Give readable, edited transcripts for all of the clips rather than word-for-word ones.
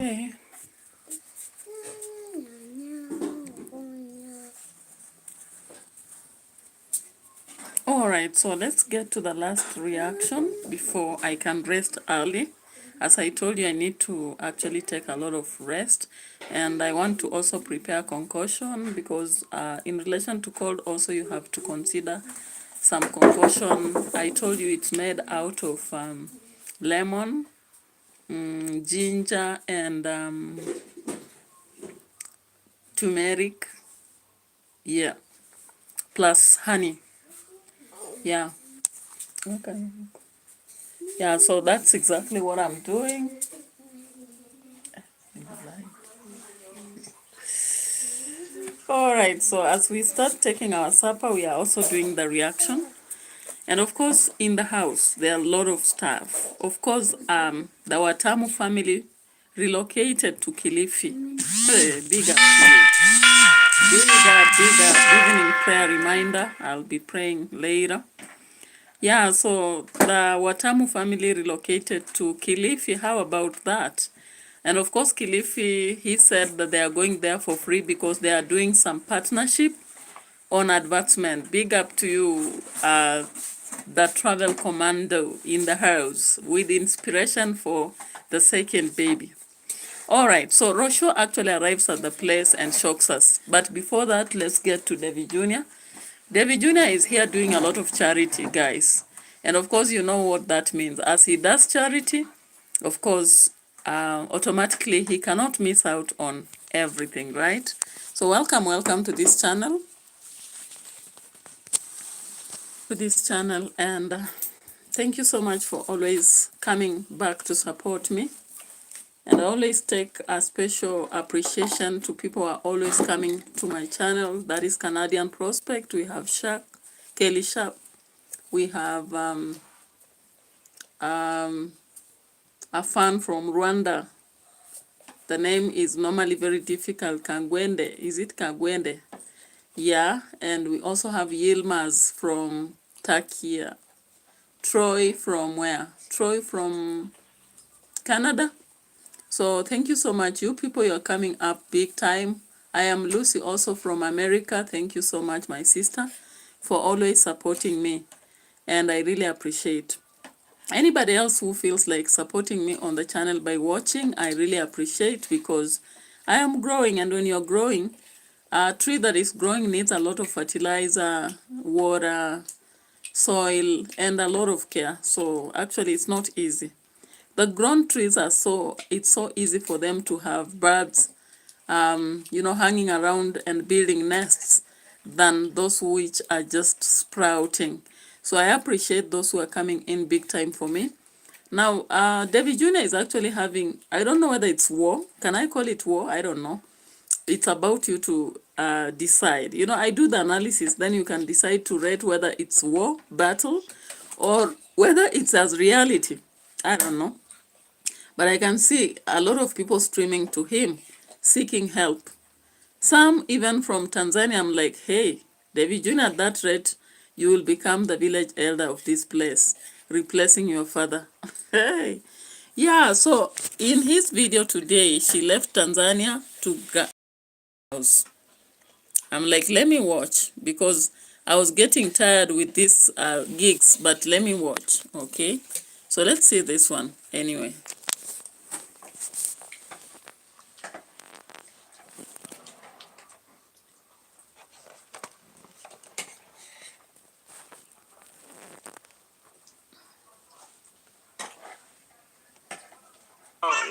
Okay. All right, so let's get to the last reaction before I can rest early. As I told you, I need to actually take a lot of rest, and I want to also prepare concoction because in relation to cold also you have to consider some concoction. I told you it's made out of lemon, ginger, and turmeric, yeah, plus honey. Yeah, okay. Yeah, so that's exactly what I'm doing. All right, so as we start taking our supper, we are also doing the reaction. And of course, in the house, there are a lot of stuff. Of course, the Watamu family relocated to Kilifi. Hey, big up to you. Big up, big up. Evening prayer reminder. I'll be praying later. Yeah, so the Watamu family relocated to Kilifi. How about that? And of course, Kilifi, he said that they are going there for free because they are doing some partnership on advertisement. Big up to you, the travel commando in the house with inspiration for the second baby. All right, so ROCIO actually arrives at the place and shocks us. But before that, let's get to David Jr. David Jr. is here doing a lot of charity, guys. And of course, you know what that means. As he does charity, of course, automatically he cannot miss out on everything, right? So welcome to this channel. And thank you so much for always coming back to support me. And I always take a special appreciation to people who are always coming to my channel. That is Canadian Prospect. We have Kelly Sharp. We have a fan from Rwanda. The name is normally very difficult. Kangwende. Is it Kangwende? Yeah. And we also have Yilmaz from Turkey. Troy from where? Troy from Canada. So thank you so much. You people, you're coming up big time. I am Lucy, also from America. Thank you so much, my sister, for always supporting me. And I really appreciate. Anybody else who feels like supporting me on the channel by watching, I really appreciate, because I am growing. And when you're growing, a tree that is growing needs a lot of fertilizer, water, soil, and a lot of care. So actually it's not easy. The grown trees are it's so easy for them to have birds, hanging around and building nests than those which are just sprouting. So I appreciate those who are coming in big time for me. Now, David Jr. is actually having, I don't know whether it's war. Can I call it war? I don't know. It's about you to decide. I do the analysis, then you can decide to rate whether it's war, battle, or whether it's as reality. I don't know. But I can see a lot of people streaming to him, seeking help. Some even from Tanzania. I'm like, hey, David Jr., at that rate, you will become the village elder of this place, replacing your father. Hey. Yeah, so in his video today, she left Tanzania to house. I'm like, let me watch, because I was getting tired with these gigs, but let me watch, okay? So let's see this one anyway.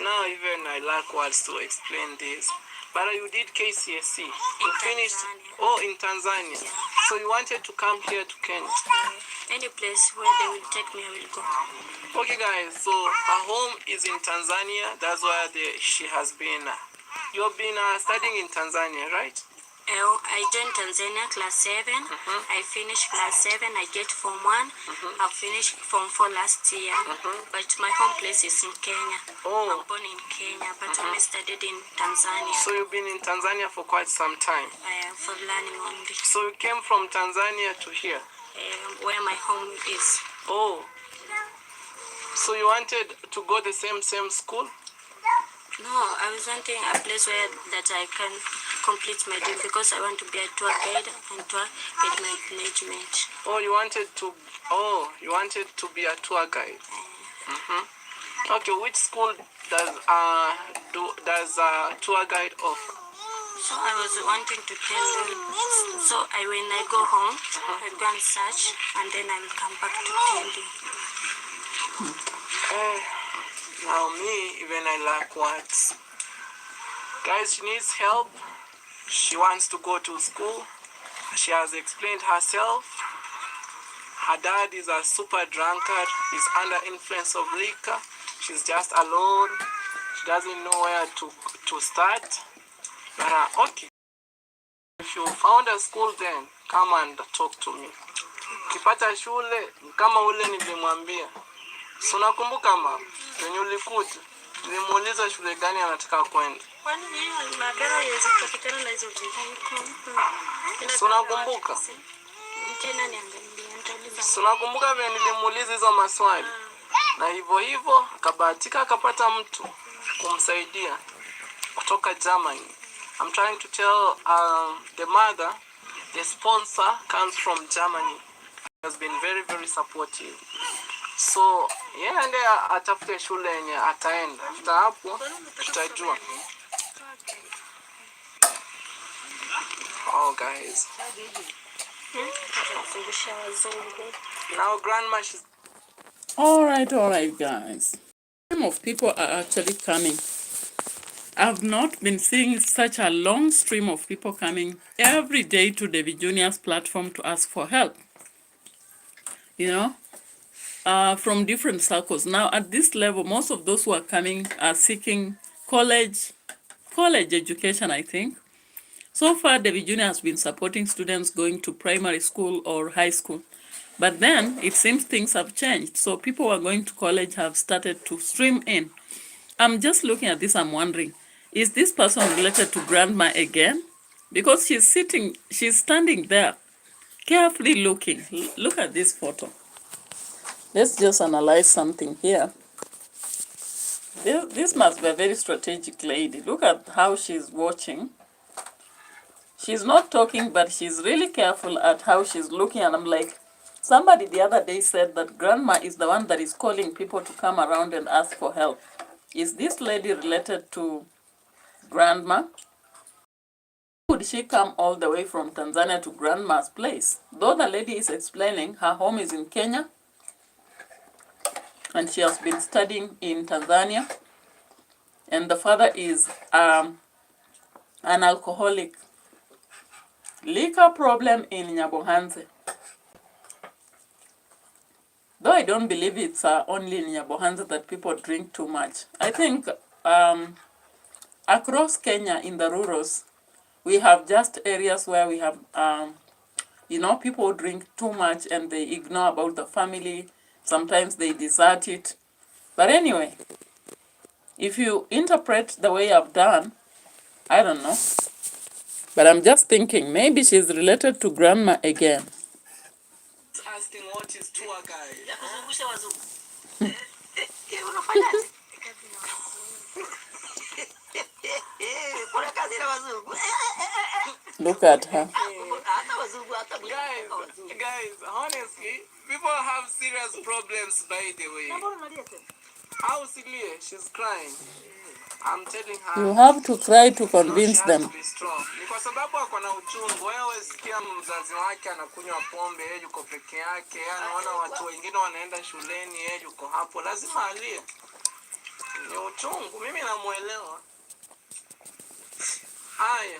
Now even I lack words to explain this. But you did KCSE. You finished in Tanzania. Yeah. So you wanted to come here to Kenya. Any place where they will take me, I will go. Okay guys, so her home is in Tanzania. That's where she has been. You've been studying in Tanzania, right? I joined Tanzania class 7. I finished class 7. I get Form 1. I finished Form 4 last year. But my home place is in Kenya. I'm born in Kenya, but I studied in Tanzania. So you've been in Tanzania for quite some time? For learning only. So you came from Tanzania to here? Where my home is. Oh. So you wanted to go the same school? No, I was wanting a place where that I can complete my dream because I want to be a tour guide and tour guide management. Oh, you wanted to be a tour guide. Okay, which school does tour guide offer? So I was wanting to tell them. So when I go home, I go and search, and then I will come back to tell you. Now me, even I lack words. Guys, she needs help. She wants to go to school. She has explained herself. Her dad is a super drunkard. He's under influence of liquor. She's just alone. She doesn't know where to start. But okay. If you found a school, then come and talk to me. Ukipata shule kama ule nilimwambia. Si unakumbuka mama? Wenye ulikuja. Nilimuuliza shule gani anataka kwenda. Kwani ni magara yaweza kupitana na hizo vitu. Si unakumbuka? Tena niangalie nitauliza. Si unakumbuka vile nilimuuliza hizo maswali? Na hivyo akabahatika akapata mtu kumsaidia kutoka Germany. I'm trying to tell the mother, the sponsor comes from Germany. He has been very, very supportive. So, yeah, and atafute shule yenye ataenda. After hapo, tutajua. Oh, guys. Now, grandma, she's... All right, guys. Some of people are actually coming. I've not been seeing such a long stream of people coming every day to David Jr.'s platform to ask for help. You know, from different circles. Now, at this level, most of those who are coming are seeking college education, I think. So far, David Jr. has been supporting students going to primary school or high school. But then, it seems things have changed. So people who are going to college have started to stream in. I'm just looking at this, I'm wondering, is this person related to grandma again? Because she's standing there, carefully looking. Look at this photo. Let's just analyze something here. This must be a very strategic lady. Look at how she's watching. She's not talking, but she's really careful at how she's looking. And I'm like, somebody the other day said that grandma is the one that is calling people to come around and ask for help. Is this lady related to grandma? Would she come all the way from Tanzania to grandma's place? Though the lady is explaining her home is in Kenya and she has been studying in Tanzania, and the father is an alcoholic. Liquor problem in Nyabohanze. Though I don't believe it's only in Nyabohanze that people drink too much. I think across Kenya in the rurals, we have just areas where we have, people drink too much and they ignore about the family. Sometimes they desert it. But anyway, if you interpret the way I've done, I don't know. But I'm just thinking, maybe she's related to grandma again. Asking what is tour guide. Look at her. Guys, honestly, people have serious problems, by the way. How silly, she's crying. I'm telling her. You have to try to convince them. She has to be strong. Ni kwa sababu ako na uchungu. Wewe sikia mzazi wake anakunywa pombe, yeye yuko peke yake, anaona watu wengine wanaenda shuleni, yeye yuko hapo. Lazima alie. Ni uchungu, mimi namuelewa. Haya.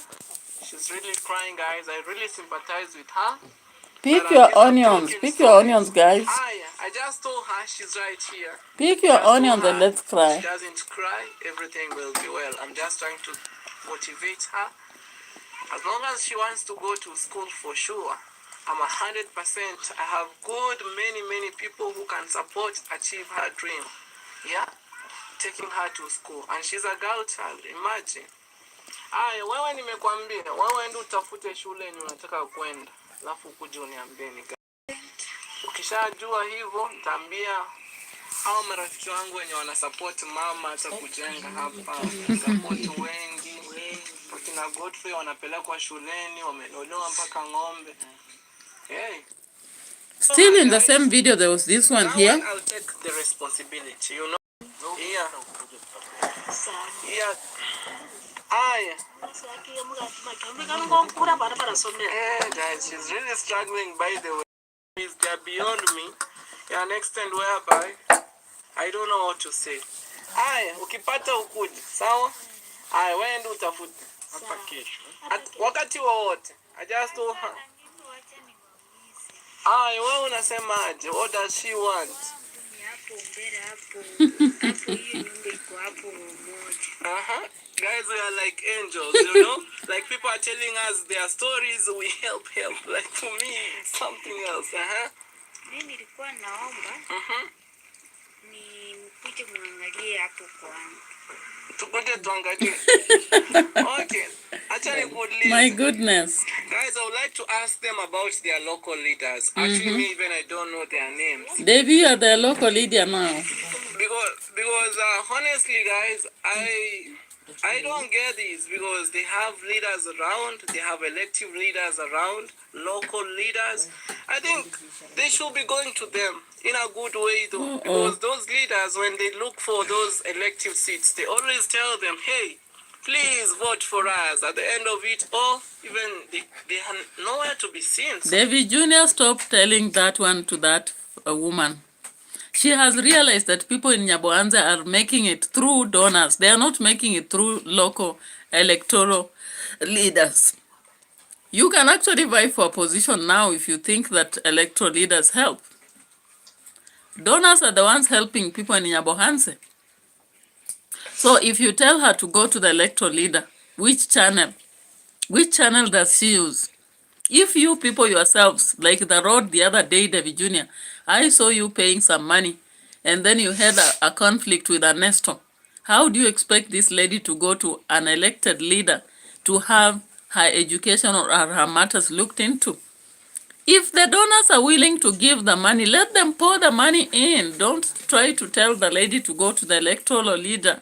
She's really crying, guys. I really sympathize with her. Pick your onions. Pick your onions, guys. I just told her she's right here. Pick your onions and let's cry. She doesn't cry. Everything will be well. I'm just trying to motivate her. As long as she wants to go to school, for sure, I'm 100%. I have many people who can support, achieve her dream. Yeah? Taking her to school. And she's a girl child. Imagine. Aya, wewe nimekwambia, wewe ndio utafute shule yenye unataka kwenda. Alafu ukuje uniambie. Ukishajua hivyo, nitaambia hao marafiki wangu wenye wanasupport mama hata kujenga hapa, support wengi. Wakina Godfrey wanapelekwa shuleni, wamenolewa mpaka ng'ombe. Hey. Still in the same video, there was this one here. I'll take the responsibility, you know. Yeah. Yeah. Guys, she's really struggling, by the way. They're beyond me. Yeah, an extent whereby I don't know what to say. Ukipata ukuji, sawa? Wewe ndio utafuta hapa kesho. Wakati wowote. I just don't. Wewe unasemaje? What does she want? Guys, we are like angels, you know? Like people are telling us their stories, we help. Like for me, it's something else. Mimi nilikuwa naomba ni mpite muangalie hapo kwangu. Tukuje tuangalie. Okay. Actually, my goodness. Guys, I would like to ask them about their local leaders. Actually, me even I don't know their names. Davey, you are their local leader now. Because honestly, guys, I don't get this because they have leaders around, they have elective leaders around, local leaders. I think they should be going to them in a good way though. Because those leaders, when they look for those elective seats, they always tell them, hey, please vote for us. At the end of it, or even they have nowhere to be seen. David Jr. stopped telling that one to that woman. She has realized that people in Nyabohanse are making it through donors. They are not making it through local electoral leaders. You can actually vie for a position now if you think that electoral leaders help. Donors are the ones helping people in Nyabohanse. So if you tell her to go to the electoral leader, which channel does she use? If you people yourselves, like the road the other day, David Jr., I saw you paying some money, and then you had a conflict with Ernesto. How do you expect this lady to go to an elected leader to have her education or her matters looked into? If the donors are willing to give the money, let them pour the money in. Don't try to tell the lady to go to the electoral leader.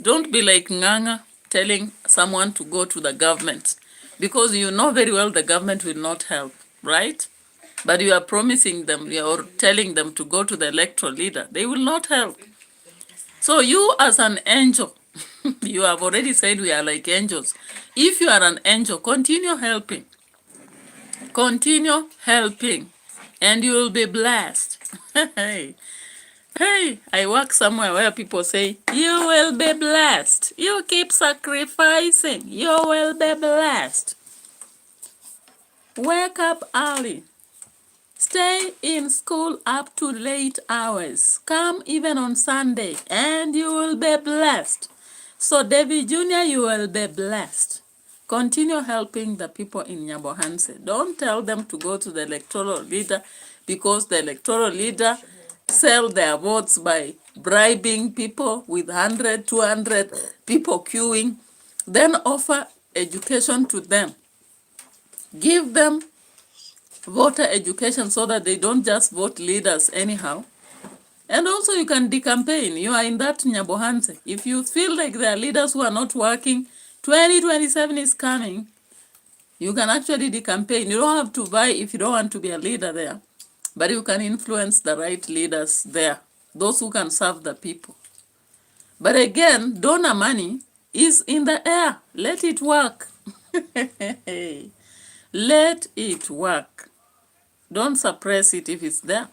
Don't be like Nganga telling someone to go to the government, because you know very well the government will not help, right? But you are promising them, you are telling them to go to the electoral leader. They will not help. So you as an angel, you have already said we are like angels. If you are an angel, continue helping. Continue helping, and you will be blessed. Hey, I work somewhere where people say, you will be blessed. You keep sacrificing, you will be blessed. Wake up early. Stay in school up to late hours. Come even on Sunday, and you will be blessed. So David Jr., you will be blessed. Continue helping the people in Nyabohanse. Don't tell them to go to the electoral leader, because the electoral leader sell their votes by bribing people with 100, 200 people queuing. Then offer education to them. Give them voter education so that they don't just vote leaders anyhow. And also you can decampaign. You are in that Nyabohanse. If you feel like there are leaders who are not working, 2027 is coming, you can actually decampaign. You don't have to vie if you don't want to be a leader there. But you can influence the right leaders there, those who can serve the people. But again, donor money is in the air. Let it work. Let it work. Don't suppress it if it's there.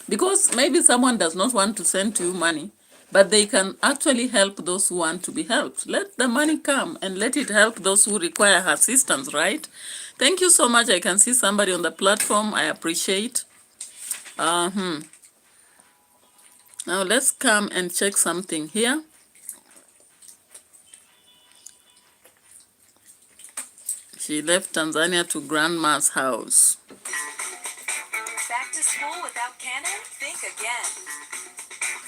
Because maybe someone does not want to send you money, but they can actually help those who want to be helped. Let the money come and let it help those who require assistance, right? Thank you so much. I can see somebody on the platform. I appreciate. Now let's come and check something here. She left Tanzania to grandma's house. Back to school without Canon? Think again.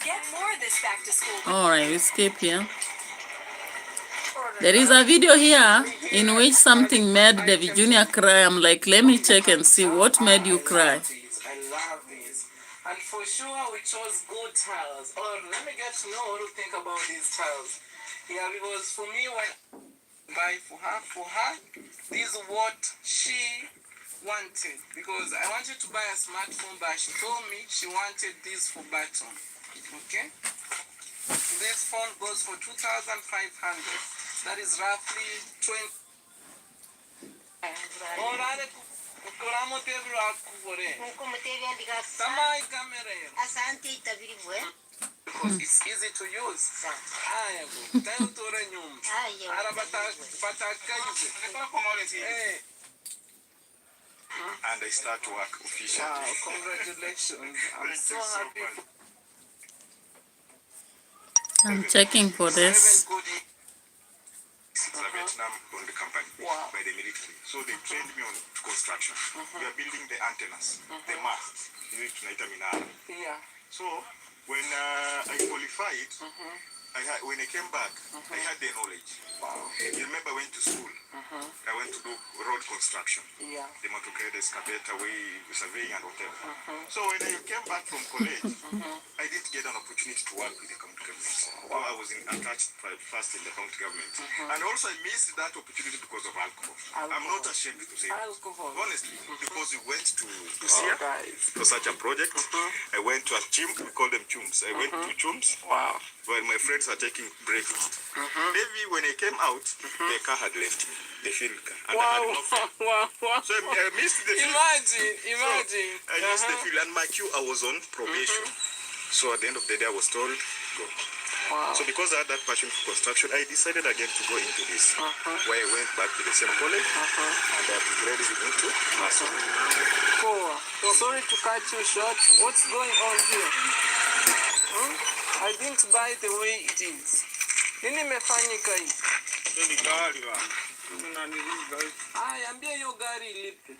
Get more of this back to school. All right, we skip here. There is a video here in which something made David Jr. cry. I'm like, let me check and see what made you cry. I love these. And for sure, we chose good tiles. Or let me get to know what to think about these tiles. Yeah, because for me, when I buy for her, this is what she wanted. Because I wanted to buy a smartphone, but she told me she wanted this for button. Okay? This phone goes for 2,500. That is roughly 20. Because it's easy to use. And I start to work officially. Wow, congratulations. I'm so happy. I'm checking for this. It's a Vietnam-owned company by the military. So they trained me on construction. We are building the antennas, the masts. Yeah. So when I qualified, when I came back, I had the knowledge. Wow. You remember I went to school. I went to do road construction. Yeah. The motorcade, excavator, surveying and whatever. So when I came back from college, I didn't get an opportunity to work with the county government. Wow. I was attached first in the county government. And also I missed that opportunity because of alcohol. I'm not ashamed to say alcohol. Honestly, because we went to Busia Guys. for such a project. I went to a chim, we call them chums. I went to chums. Wow. While my friends are taking breakfast. Maybe when I came out, the car had left. The field car. And I had no fuel. Wow. So I missed the field. Imagine. So I missed the field, and my queue, I was on probation. So at the end of the day, I was told, go. Wow. So because I had that passion for construction, I decided again to go into this. Where I went back to the same college, and I upgraded into master. Cool. Sorry to cut you short. What's going on here? I didn't buy the way it is. Nini imefanyika hii? Ni gari wa. Ambia hiyo gari ilipe.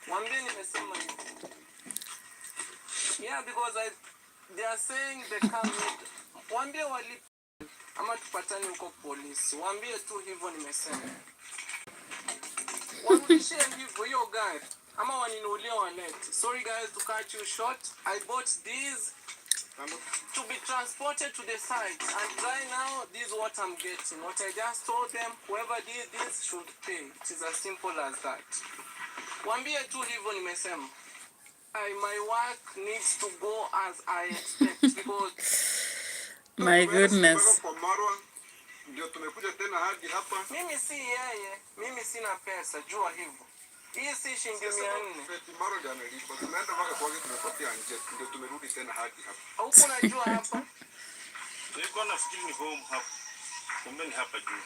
Mwambie nimesema hivi. Yeah, because they are saying they can't. Mwambie walipe. Ama tupatane huko polisi. Mwambie tu hivyo nimesema. Warudishe hivyo hiyo gari. Ama waninunulia walete. Sorry guys to cut you short. I bought these to be transported to the site, and right now this is what I'm getting. What I just told them, whoever did this should pay. It is as simple as that. Wambie tu hivyo nimesema. My work needs to go as I expect because My goodness. Mimi si yeye, mimi sina pesa, jua hivyo. Hii si shilingi 400. Tumeenda mpaka kwa tumepotea nje, ndio tumerudi tena hadi hapa. Huko unajua hapa? Nilikuwa nafikiri ni home hapa. Kumbe ni hapa juu.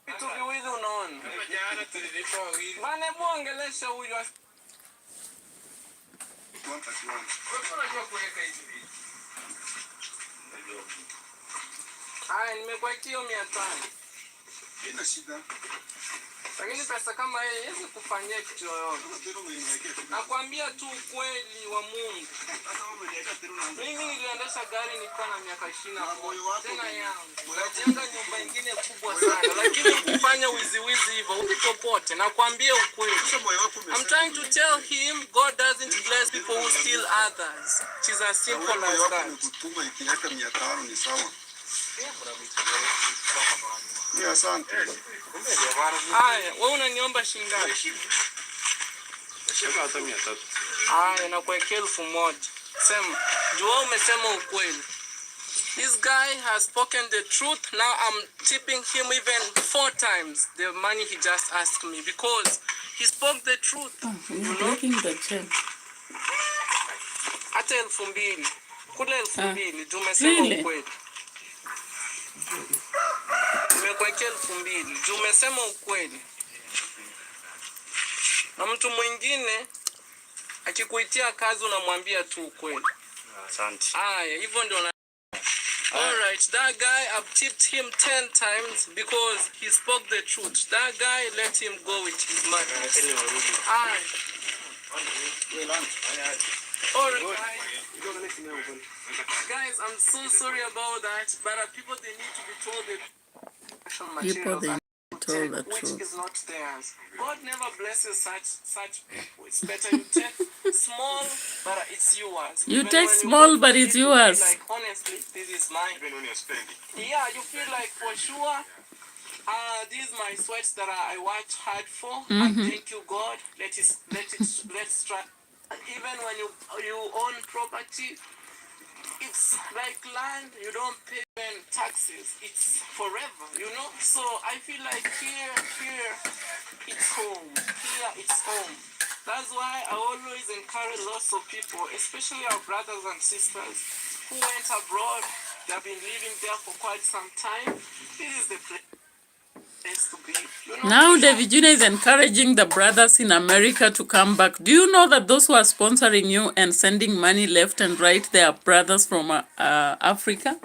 Vitu viwili unaona. Jana tulilipa wawili. Bana muongelesha huyo. Unajua kuweka hizi vitu. Nimekuwekea 500. Ina shida. Lakini pesa kama hii haiwezi kufanyia kitu yoyote. Nakwambia tu ukweli wa Mungu. Mimi niliendesha gari nikiwa na miaka 20 tena yangu. Najenga nyumba nyingine kubwa sana. Lakini ukifanya wizi hivyo utopote. Nakwambia ukweli. I'm trying to tell him God doesn't bless people who steal others. It is as simple as that. Yeah, asante. Haya, wewe unaniomba shilingi ngapi? Shika hata 300. Haya, nakuwekea 1000. Sema, jua umesema ukweli. This guy has spoken the truth. Now I'm tipping him even 4 times the money he just asked me because he spoke the truth. You're breaking the chain. Hata 2000. Kule 2000, jua umesema ukweli. Nimekuwekea 2000. Juu umesema ukweli. Na mtu mwingine akikuitia kazi unamwambia tu ukweli. Asante. Hivyo ndio na. Alright, that guy I've tipped him 10 times because he spoke the truth. That guy, let him go with his money. Alright. Guys, I'm so sorry about that, but people they need to be told that People they need told take the which truth. is not theirs. God never blesses such people. It's better you take small, but it's yours. You Even take when you small, get but it's it, you feel yours. like, honestly, this is mine. Even when you're spending. Yeah, you feel like for sure, these my sweats that I worked hard for, and thank you God. Let's try. Even when you own property, it's like land, you don't pay even taxes. It's forever, you know. So I feel like here, it's home. Here, it's home. That's why I always encourage lots of people, especially our brothers and sisters who went abroad. They've been living there for quite some time. This is the place to be. You know, Now David Jr. is encouraging the brothers in America to come back. Do you know that those who are sponsoring you and sending money left and right, they are brothers from Africa?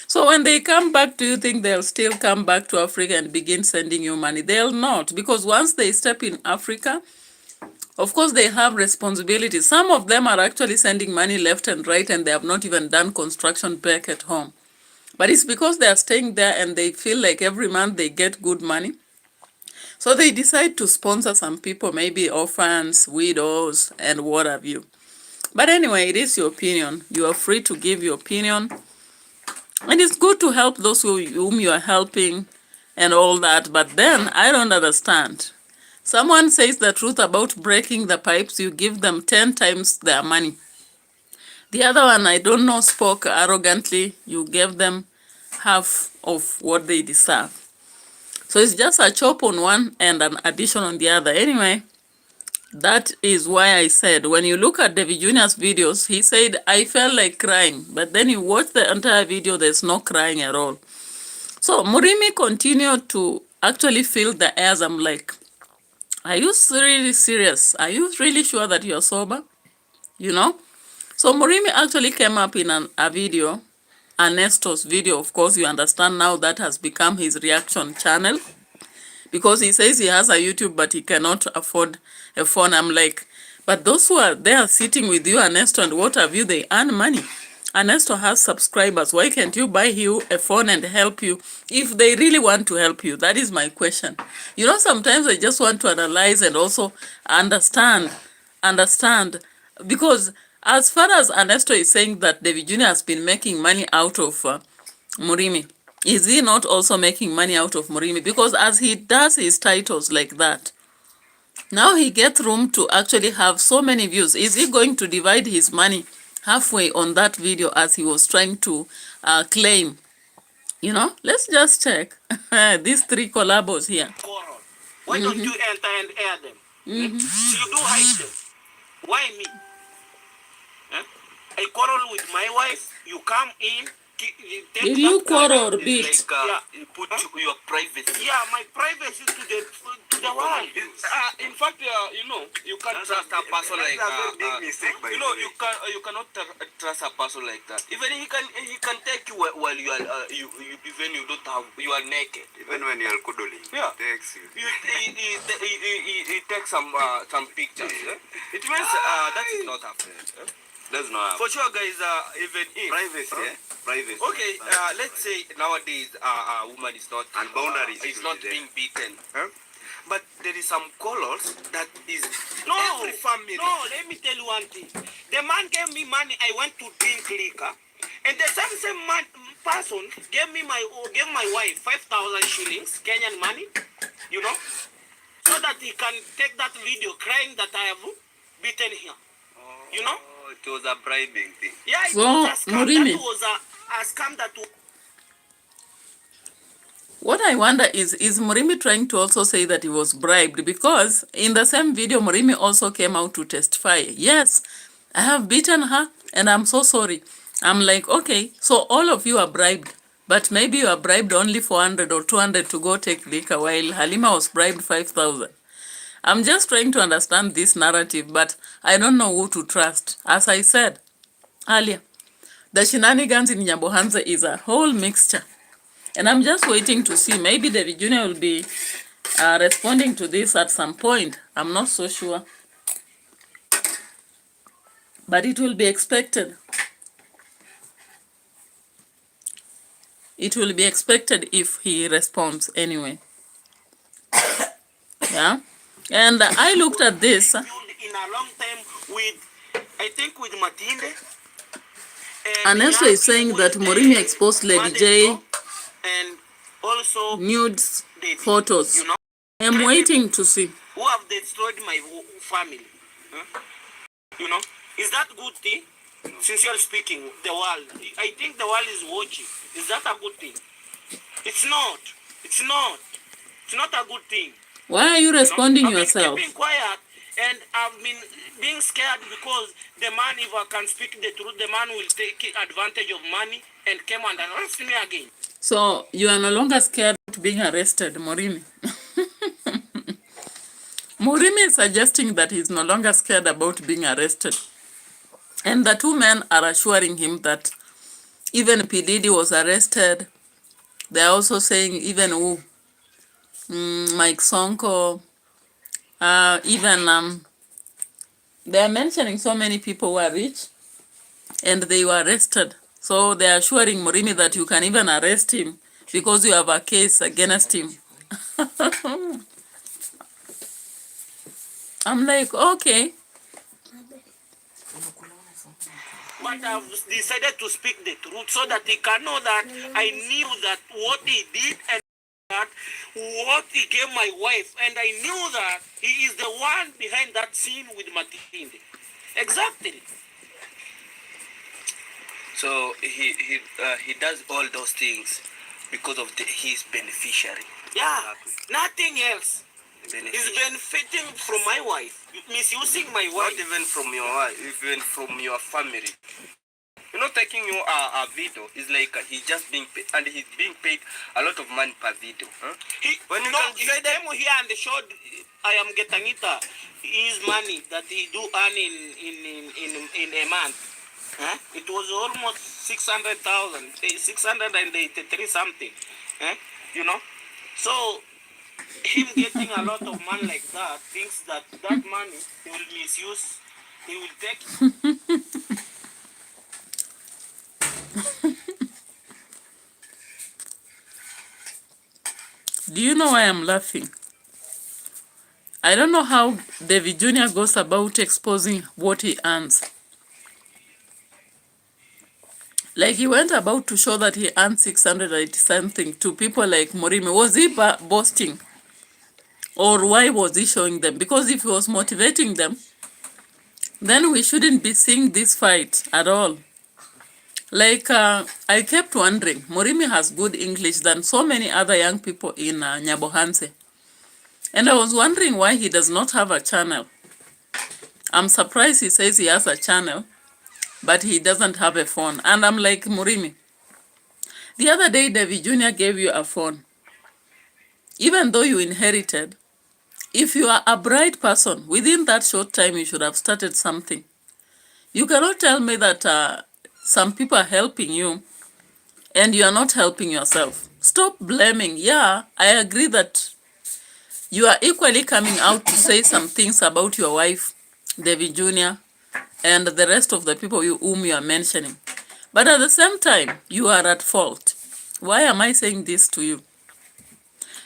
So when they come back, do you think they'll still come back to Africa and begin sending you money? They'll not, because once they step in Africa, of course they have responsibilities. Some of them are actually sending money left and right, and they have not even done construction back at home. But it's because they are staying there and they feel like every month they get good money. So they decide to sponsor some people, maybe orphans, widows, and what have you. But anyway, it is your opinion. You are free to give your opinion. And it's good to help those whom you are helping and all that. But then I don't understand. Someone says the truth about breaking the pipes, you give them 10 times their money. The other one, I don't know, spoke arrogantly. You gave them half of what they deserve. So it's just a chop on one and an addition on the other. Anyway, that is why I said, when you look at David Jr.'s videos, he said, I felt like crying. But then you watch the entire video, there's no crying at all. So Murimi continued to actually fill the airs. I'm like, are you really serious? Are you really sure that you're sober? You know? So Murimi actually came up in a video, Ernesto's video. Of course, you understand now that has become his reaction channel, because he says he has a YouTube, but he cannot afford a phone. I'm like, but those who are there sitting with you, Ernesto, and what have you, they earn money. Ernesto has subscribers. Why can't you buy you a phone and help you if they really want to help you? That is my question. You know, sometimes I just want to analyze and also understand, because as far as Ernesto is saying that David Jr. has been making money out of Murimi, is he not also making money out of Murimi? Because as he does his titles like that, now he gets room to actually have so many views. Is he going to divide his money halfway on that video as he was trying to claim? You know, let's just check these 3 collabos here. Why don't you enter and air them? You do hide them. Why me? Huh? I quarrel with my wife. You come in. Did you quarrel or beat? Yeah, you put your privacy. Yeah, my privacy to the world. In fact, you know, you can't trust a person like that. You cannot trust a person like that. Even he can take you while you are even you don't have, you are naked. Even when you're cuddling, Yeah. he takes you. He takes some pictures. It means that is not a friend. That's not For sure, guys. Even if privacy. Privacy. okay, let's say nowadays a woman is not And boundaries is should not be there. being beaten. Huh? But there is some colors that is every family. No, let me tell you one thing. The man gave me money. I went to drink liquor, and the same person gave my wife 5,000 shillings Kenyan money. You know, so that he can take that video crying that I have beaten him. You know. It was a bribing thing. Yeah, it So, was a scam. Murimi, That was a scam that was... what I wonder is Murimi trying to also say that he was bribed? Because in the same video, Murimi also came out to testify. Yes, I have beaten her and I'm so sorry. I'm like, okay, so all of you are bribed. But maybe you are bribed only 400 or 200 to go take liquor, while Halima was bribed 5,000. I'm just trying to understand this narrative, but I don't know who to trust. As I said earlier, the shenanigans in Nyabohanze is a whole mixture. And I'm just waiting to see. Maybe the Jr. will be responding to this at some point. I'm not so sure. But it will be expected. it will be expected if he responds anyway. Yeah. And I looked at this. In a long time with, I think with Matinde. Ernesto is saying that Murimi exposed Lady J and also nudes photos. You know, I am waiting to see. Who have destroyed my family? Huh? You know, is that good thing? Sincerely speaking, the world. I think the world is watching. Is that a good thing? It's not. It's not. It's not a good thing. Why are you responding yourself? I've been keeping quiet and I've been being scared because the man, if I can speak the truth, the man will take advantage of money and come and arrest me again. So you are no longer scared of being arrested, Murimi. Murimi is suggesting that he's no longer scared about being arrested. And the two men are assuring him that even P. Diddy was arrested. They are also saying even Mike Sonko, even they are mentioning so many people who are rich and they were arrested. So they are assuring Murimi that you can even arrest him because you have a case against him. I'm like, okay. But I've decided to speak the truth so that he can know that I knew that what he did and that what he gave my wife, and I knew that he is the one behind that scene with Matinde. Exactly. So he does all those things because of his beneficiary. Yeah, nothing else. He's benefiting from my wife, misusing my wife. Not even from your wife, even from your family. You know, taking you a video is like he's just being paid, and he's being paid a lot of money per video. Huh? He came here and showed I am getting it. His money that he do earn in a month. Huh? It was almost 600,000, 683 something. Huh? You know, so him getting a lot of money like that thinks that that money he will misuse, he will take it. Do you know why I'm laughing? I don't know how David Jr. goes about exposing what he earns. Like he went about to show that he earned 680 something to people like Murimi. Was he boasting? Or why was he showing them? Because if he was motivating them, then we shouldn't be seeing this fight at all. Like, I kept wondering, Murimi has good English than so many other young people in Nyabohanse. And I was wondering why he does not have a channel. I'm surprised he says he has a channel, but he doesn't have a phone. And I'm like, Murimi, the other day David Jr. gave you a phone. Even though you inherited, if you are a bright person, within that short time you should have started something. You cannot tell me that some people are helping you and you are not helping yourself. Stop blaming. Yeah, I agree that you are equally coming out to say some things about your wife, David Jr., and the rest of the people whom you are mentioning. But at the same time, you are at fault. Why am I saying this to you?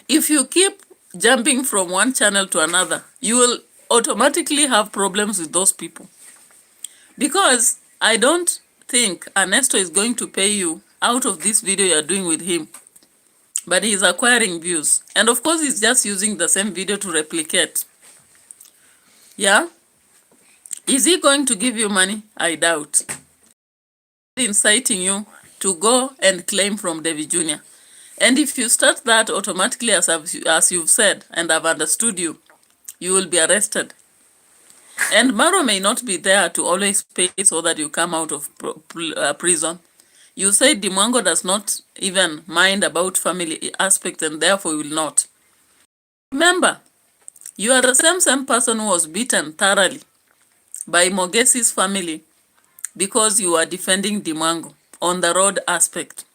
If you keep jumping from one channel to another, you will automatically have problems with those people. Because I don't think Ernesto is going to pay you out of this video you're doing with him. But he's acquiring views. And of course, he's just using the same video to replicate. Yeah? Is he going to give you money? I doubt. Inciting you to go and claim from David Jr. And if you start that automatically, as you've said, and I've understood you, you will be arrested. And Maro may not be there to always pay so that you come out of prison. You said Dimwango does not even mind about family aspect and therefore will not. Remember, you are the same person who was beaten thoroughly by Mogesi's family because you are defending Dimwango on the road aspect.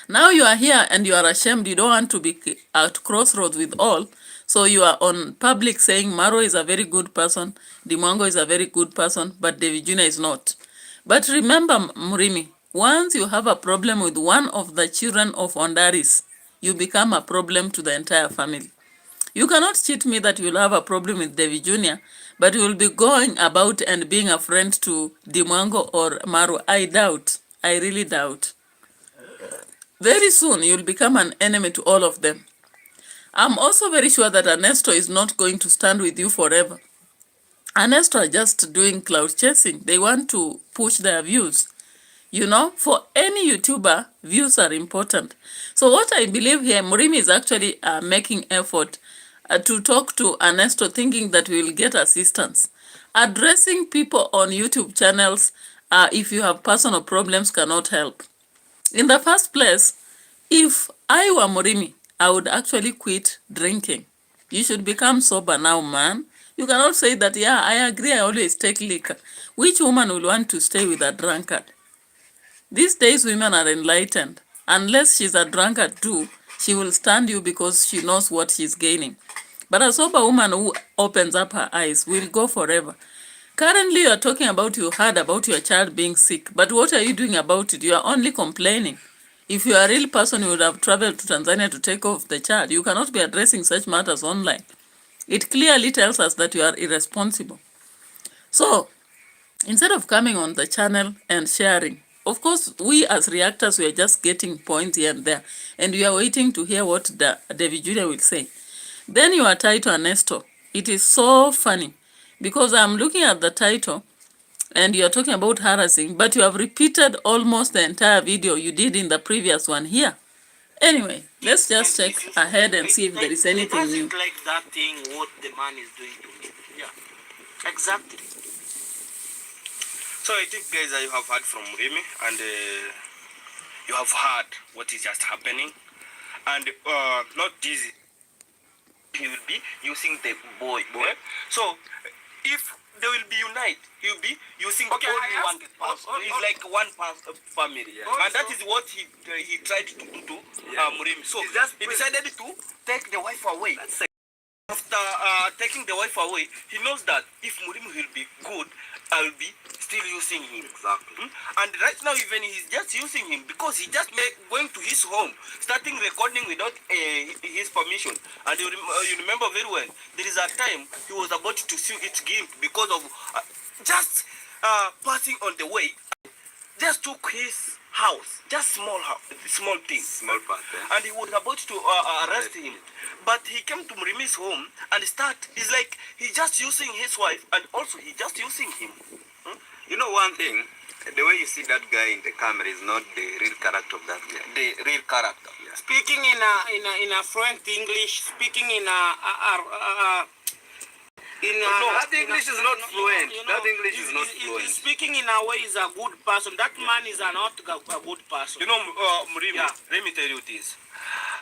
Now you are here and you are ashamed. You don't want to be at crossroads with all. So you are on public saying Maro is a very good person, Dimwango is a very good person, but David Jr. is not. But remember, Murimi, Once you have a problem with one of the children of Ondaris, you become a problem to the entire family. You cannot cheat me that you will have a problem with David Jr., but you will be going about and being a friend to Dimwango or Maru. I doubt. I really doubt. Very soon, you'll become an enemy to all of them. I'm also very sure that Ernesto is not going to stand with you forever. Ernesto are just doing cloud chasing. They want to push their views. You know, for any YouTuber, views are important. So what I believe here, Murimi is actually making effort to talk to Ernesto, thinking that we will get assistance. Addressing people on YouTube channels, if you have personal problems, cannot help. In the first place, if I were Murimi, I would actually quit drinking. You should become sober now, man. You cannot say that, yeah, I agree, I always take liquor. Which woman will want to stay with a drunkard? These days, women are enlightened. Unless she's a drunkard too, she will stand you because she knows what she's gaining. But a sober woman who opens up her eyes will go forever. Currently, you are talking about you heard about your child being sick. But what are you doing about it? You are only complaining. If you are a real person, you would have traveled to Tanzania to take off the child. You cannot be addressing such matters online. It clearly tells us that you are irresponsible. So, instead of coming on the channel and sharing, of course, we as reactors, we are just getting points here and there. And we are waiting to hear what David Jr. will say. Then you are title Ernesto. It is so funny because I'm looking at the title and you're talking about harassing, but you have repeated almost the entire video you did in the previous one here. Anyway, let's just check ahead and see if there is anything new. It like that thing what the man is doing to me. Yeah, exactly. So I think, guys, you have heard from Murimi, and you have heard what is just happening, and not this. He will be using the boy. So if they will be unite, he will be using only one person. It's like one family, and that is what he tried to do to Murimi. So he decided to take the wife away. After taking the wife away, he knows that if Murimi will be good, I will be still using him. Exactly. And right now, even he's just using him because he just going to his home, starting recording without his permission. And you remember very well, there is a time he was about to sue its GINTU because of just passing on the way, just took his house, just small thing, small part, and he was about to arrest him. But he came to Murimi's home and it's like he's just using his wife and also he just using him. You know one thing, the way you see that guy in the camera is not the real character of that guy. The real character. Yeah. Speaking in a fluent English, speaking in a that English is not fluent. That English is not fluent. Speaking in a way is a good person. That man is not a good person. You know, Murimi, let me tell you this.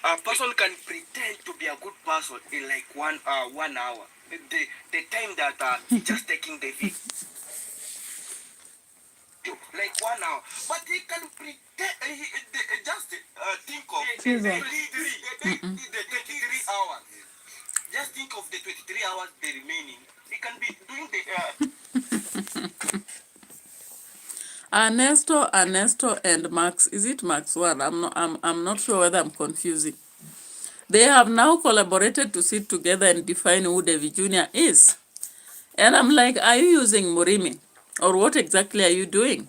A person can pretend to be a good person in like 1 hour. The time that he's just taking the video. Like 1 hour. But he can pretend, just think of the 23 hours. Just think of the 23 hours the remaining. He can be doing the... Ernesto and Max, is it Max one? I'm not sure whether I'm confusing. They have now collaborated to sit together and define who David Jr. is. And I'm like, are you using Murimi? Or what exactly are you doing?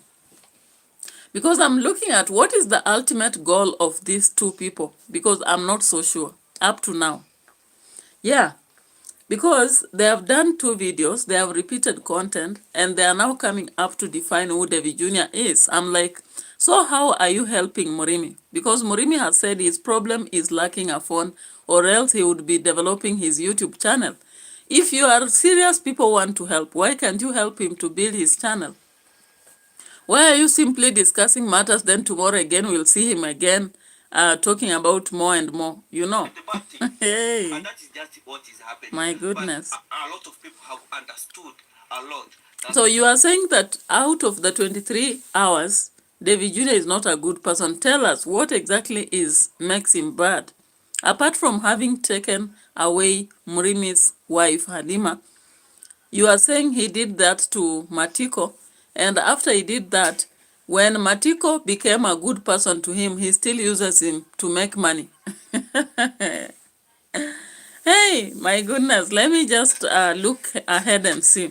Because I'm looking at what is the ultimate goal of these two people. Because I'm not so sure up to now. Yeah. Because they have done 2 videos, they have repeated content, and they are now coming up to define who David Jr. is. I'm like, so how are you helping Murimi? Because Murimi has said his problem is lacking a phone, or else he would be developing his YouTube channel. If you are serious people want to help, why can't you help him to build his channel? Why are you simply discussing matters, then tomorrow again we'll see him again talking about more and more, you know? Hey. And that is just what is happening. My goodness. But a lot of people have understood a lot. So you are saying that out of the 23 hours, David Jr. is not a good person. Tell us what exactly makes him bad. Apart from having taken away Murimi's wife, Halima, you are saying he did that to Matiko, and after he did that, When Matiko became a good person to him, he still uses him to make money. Hey, my goodness, let me just look ahead and see.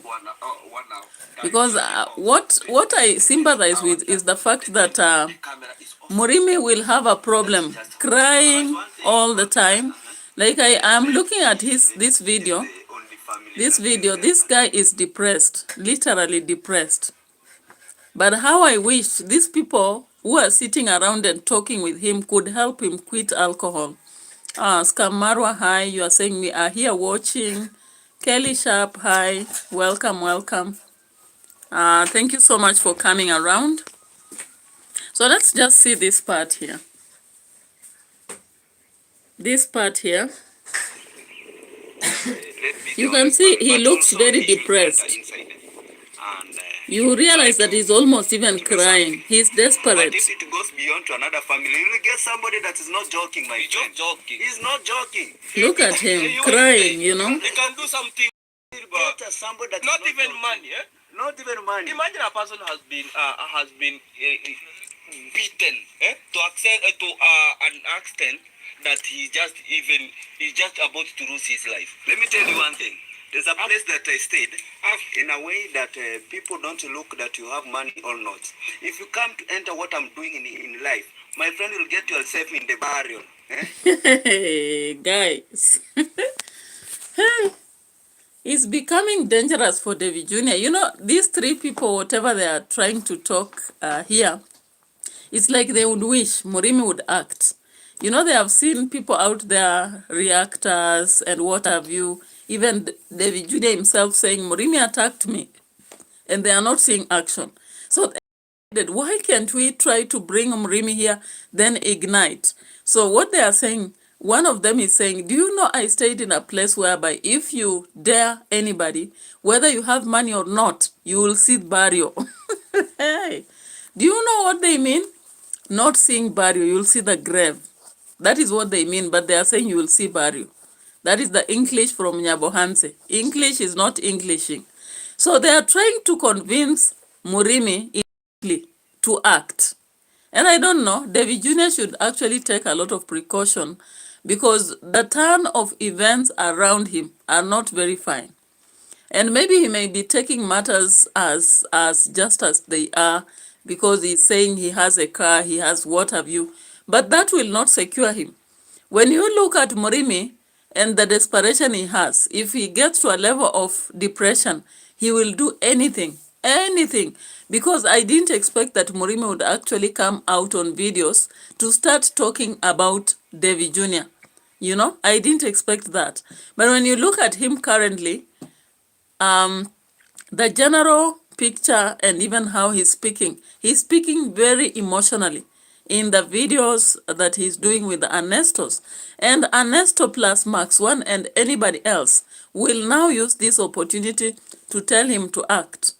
Because what I sympathize with is the fact that Murimi will have a problem crying all the time. Like I am looking at this video. This guy is depressed, literally depressed. But how I wish these people who are sitting around and talking with him could help him quit alcohol. Scam Marwa, hi, you are saying we are here watching. Kelly Sharp, hi, welcome, welcome. Thank you so much for coming around. So let's just see this part here. This part here. You can see he looks very depressed. You realize that he's almost even crying. He's desperate. But if it goes beyond to another family, you will get somebody that is not joking, my friend. He's not joking. Look at him crying, you know. He can do something. Get somebody that Not is even joking. money, eh? Not even money. Imagine a person has been beaten to an extent that he's just about to lose his life. Let me tell you one thing. There's a place that I stayed in a way that people don't look that you have money or not. If you come to enter what I'm doing in life, my friend will get yourself in the burial. Hey, guys. It's becoming dangerous for David Jr. You know, these three people, whatever they are trying to talk here, it's like they would wish Murimi would act. You know, they have seen people out there, reactors and what have you, even David Jr. himself saying, Murimi attacked me, and they are not seeing action. So why can't we try to bring Murimi here, then ignite? So what they are saying, one of them is saying, do you know I stayed in a place whereby if you dare anybody, whether you have money or not, you will see burial. Hey, do you know what they mean? Not seeing burial, you'll see the grave. That is what they mean, but they are saying you will see burial. That is the English from Nyabohanse. English is not Englishing. So they are trying to convince Murimi to act. And I don't know, David Jr. should actually take a lot of precaution because the turn of events around him are not very fine. And maybe he may be taking matters as just as they are because he's saying he has a car, he has what have you, but that will not secure him. When you look at Murimi and the desperation he has, if he gets to a level of depression, he will do anything, because I didn't expect that Murimi would actually come out on videos to start talking about David Jr. You know, I didn't expect that. But when you look at him currently, the general picture and even how he's speaking very emotionally in the videos that he's doing with Ernestos. And Ernesto plus Max One and anybody else will now use this opportunity to tell him to act.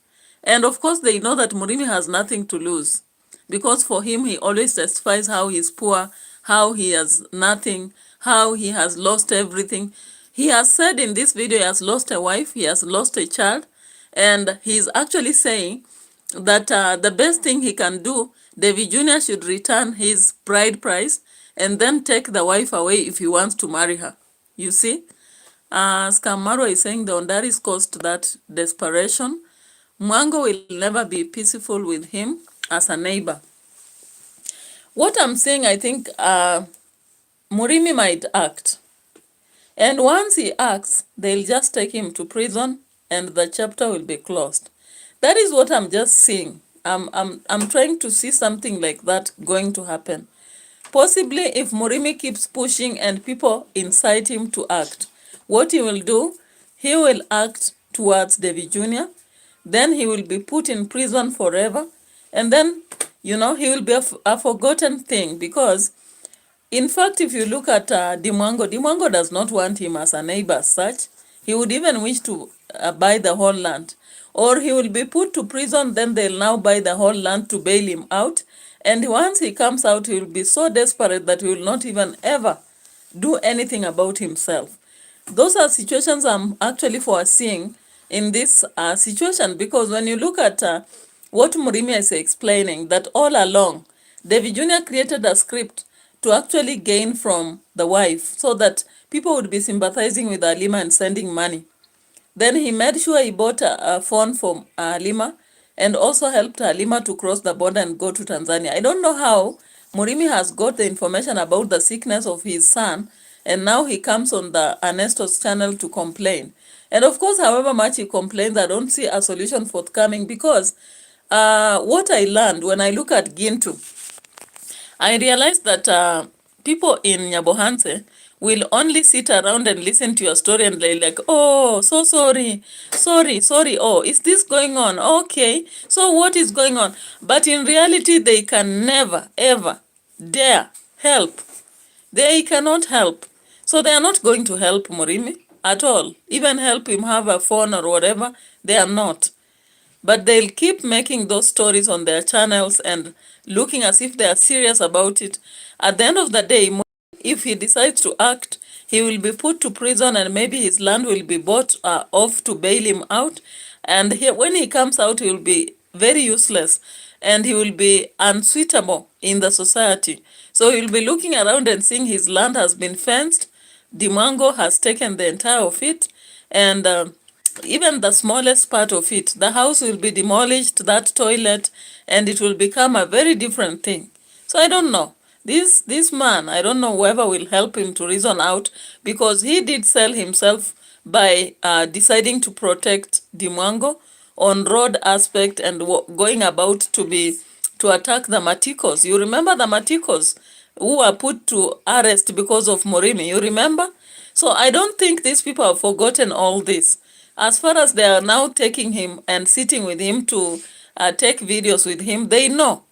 And of course, they know that Murimi has nothing to lose because for him, he always testifies how he's poor, how he has nothing, how he has lost everything. He has said in this video he has lost a wife, he has lost a child, and he's actually saying that the best thing he can do, David Jr. should return his bride price and then take the wife away if he wants to marry her. You see? Skamaro is saying the Ondaris caused that desperation. Mwango will never be peaceful with him as a neighbor. What I'm saying, I think Murimi might act. And once he acts, they'll just take him to prison and the chapter will be closed. That is what I'm just seeing. I'm trying to see something like that going to happen. Possibly if Murimi keeps pushing and people incite him to act, what he will do, he will act towards David Jr., then he will be put in prison forever, and then, you know, he will be a forgotten thing because, in fact, if you look at Dimwango does not want him as a neighbor as such. He would even wish to buy the whole land. Or he will be put to prison, then they'll now buy the whole land to bail him out. And once he comes out, he will be so desperate that he will not even ever do anything about himself. Those are situations I'm actually foreseeing in this situation, because when you look at what Murimi is explaining, that all along, David Jr. created a script to actually gain from the wife so that people would be sympathizing with Halima and sending money. Then he made sure he bought a phone for Halima and also helped Halima to cross the border and go to Tanzania. I don't know how Murimi has got the information about the sickness of his son, and now he comes on the Ernesto's channel to complain. And of course, however much he complains, I don't see a solution forthcoming, because what I learned when I look at Gintu, I realized that people in Nyabohanse will only sit around and listen to your story and they're like, oh, so sorry, oh, is this going on? Okay, so what is going on? But in reality, they can never, ever dare help. They cannot help. So they are not going to help Murimi at all. Even help him have a phone or whatever, they are not. But they'll keep making those stories on their channels and looking as if they are serious about it. At the end of the day, if he decides to act, he will be put to prison and maybe his land will be bought off to bail him out. And when he comes out, he will be very useless and he will be unsuitable in the society. So he'll be looking around and seeing his land has been fenced. Dimango has taken the entire of it, and even the smallest part of it, the house will be demolished, that toilet, and it will become a very different thing. So I don't know. This man, I don't know whoever will help him to reason out, because he did sell himself by deciding to protect Dimwango on road aspect and going about to attack the Matikos. You remember the Matikos who were put to arrest because of Murimi, you remember? So I don't think these people have forgotten all this. As far as they are now taking him and sitting with him to take videos with him, they know.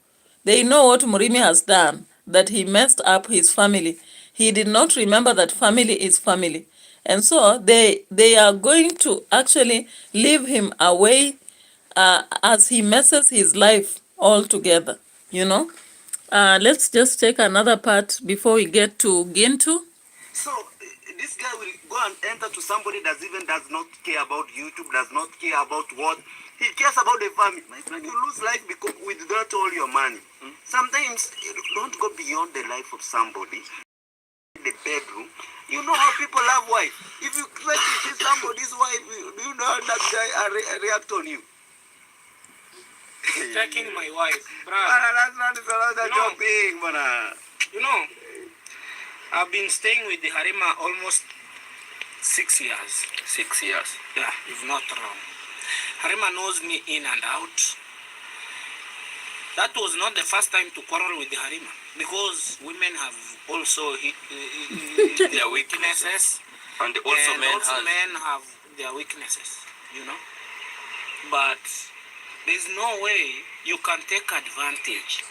They know what Murimi has done, that he messed up his family. He did not remember that family is family. And so they are going to actually leave him away as he messes his life altogether, you know. Let's just take another part before we get to Gintu. So this guy will go and enter to somebody that even does not care about YouTube, does not care about what he cares about the family. My friend, you lose life because with that all your money. Sometimes you don't go beyond the life of somebody. The bedroom, you know how people love wife. If you try to see somebody's wife, do you know how that guy react on you? Taking my wife, brother. That's not the joking, man. You know, I've been staying with the Harima almost 6 years. 6 years. Yeah, if not wrong. Harima knows me in and out. That was not the first time to quarrel with the Harima, because women have also their weaknesses, and also men have their weaknesses, you know. But there's no way you can take advantage,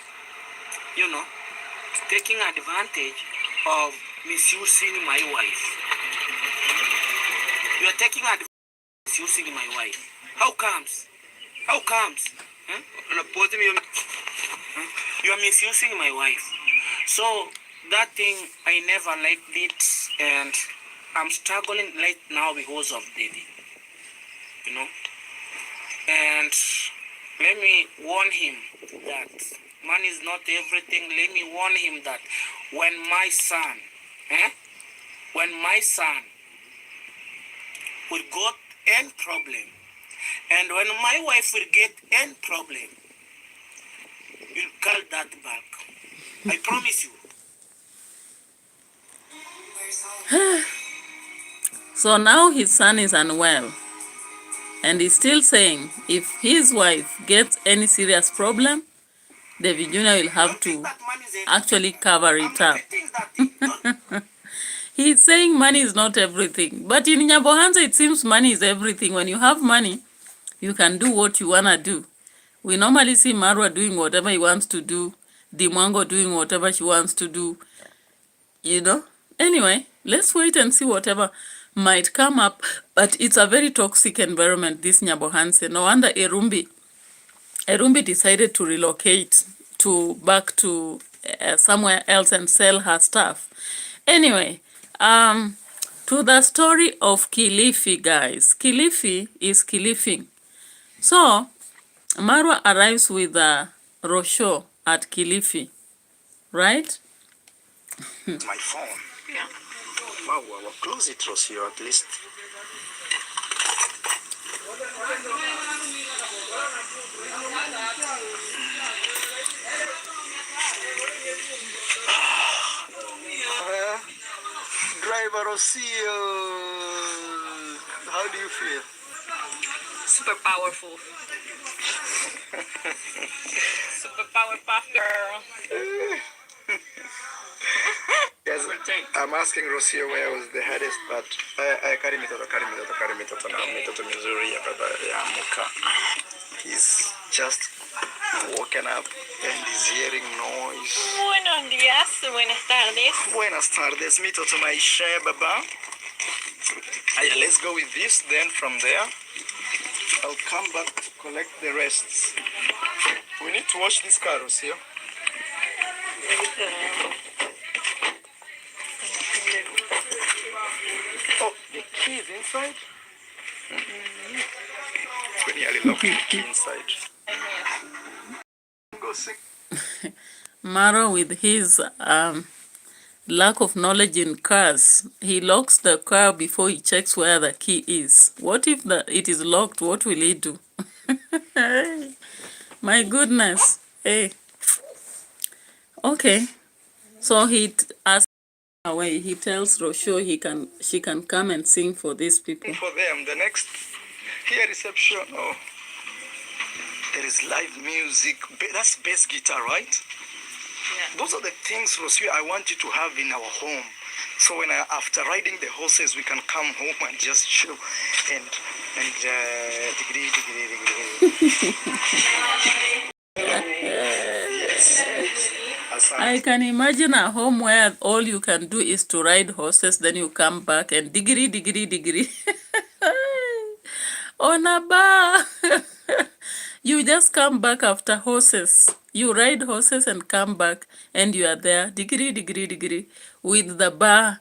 you know, taking advantage of misusing my wife. You are taking advantage of misusing my wife. How comes? How comes? Huh? You are misusing my wife. So that thing, I never liked it, and I'm struggling right now because of Didi, you know. And let me warn him that money is not everything. Let me warn him that when my son will got any problem, and when my wife will get any problem, you'll call that back. I promise you. So now his son is unwell, and he's still saying if his wife gets any serious problem, David Jr. will have to actually cover it up. He's saying money is not everything. But in Nyabohansa, it seems money is everything. When you have money, you can do what you want to do. We normally see Marwa doing whatever he wants to do, Dimwango doing whatever she wants to do, you know. Anyway, let's wait and see whatever might come up. But it's a very toxic environment, this Nyabohansa. No wonder Erumbi decided to relocate back to somewhere else and sell her stuff. Anyway, to the story of Kilifi, guys. Kilifi is Kilifing. So, Marwa arrives with ROCIO at Kilifi, right? My phone. Yeah. Wow, wow, close it, ROCIO, at least. Driver ROCIO, how do you feel? Super powerful. Super powerpuff girl. Yes, I'm asking ROCIO where was the hardest part. Kari mitoto na mitoto mizuri ya baba ya muka. He's just woken up and he's hearing noise. Buenos días, buenas tardes. Buenas tardes, mitoto maisha baba. Aya, let's go with this, then from there I'll come back to collect the rest. We need to wash this car, ROCIO. Oh, the key is inside? We nearly locked the key inside. Go see. Maro, with his lack of knowledge in cars, he locks the car before he checks where the key is. What if it is locked? What will he do? My goodness. Hey. Okay. So he asks away. He tells ROCIO she can come and sing for these people. For them, the next here reception. Oh, there is live music. That's bass guitar, right? Yeah. Those are the things, ROCIO, I want you to have in our home. So when after riding the horses, we can come home and just chill and yes. I can imagine a home where all you can do is to ride horses, then you come back and diggity. On a bar. You just come back after horses. You ride horses and come back and you are there, diggity, with the bar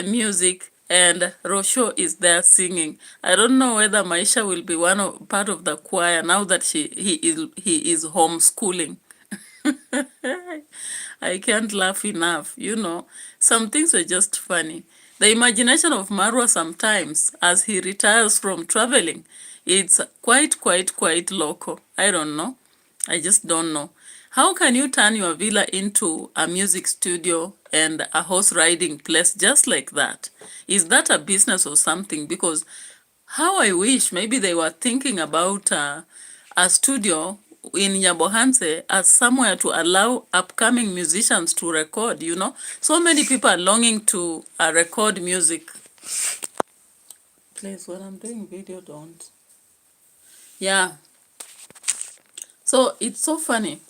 music, and ROCIO is there singing. I don't know whether Maisha will be part of the choir now that he is homeschooling. I can't laugh enough, Some things were just funny. The imagination of Marwa sometimes, as he retires from traveling, it's quite local. I don't know. I just don't know. How can you turn your villa into a music studio and a horse riding place just like that? Is that a business or something? Because how I wish maybe they were thinking about a studio in Nyabohanse as somewhere to allow upcoming musicians to record, So many people are longing to record music. Please, when I'm doing video, don't. Yeah. So it's so funny,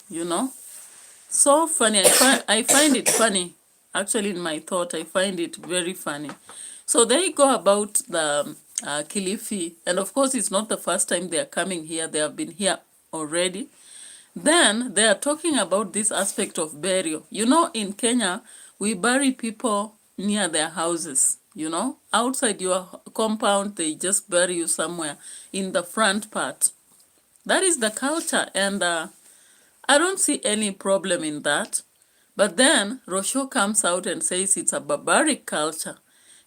So funny. I find it funny. Actually, in my thought, I find it very funny. So they go about the Kilifi. And of course, it's not the first time they are coming here. They have been here already. Then they are talking about this aspect of burial. In Kenya, we bury people near their houses. Outside your compound, they just bury you somewhere in the front part. That is the culture, and I don't see any problem in that. But then ROCIO comes out and says it's a barbaric culture.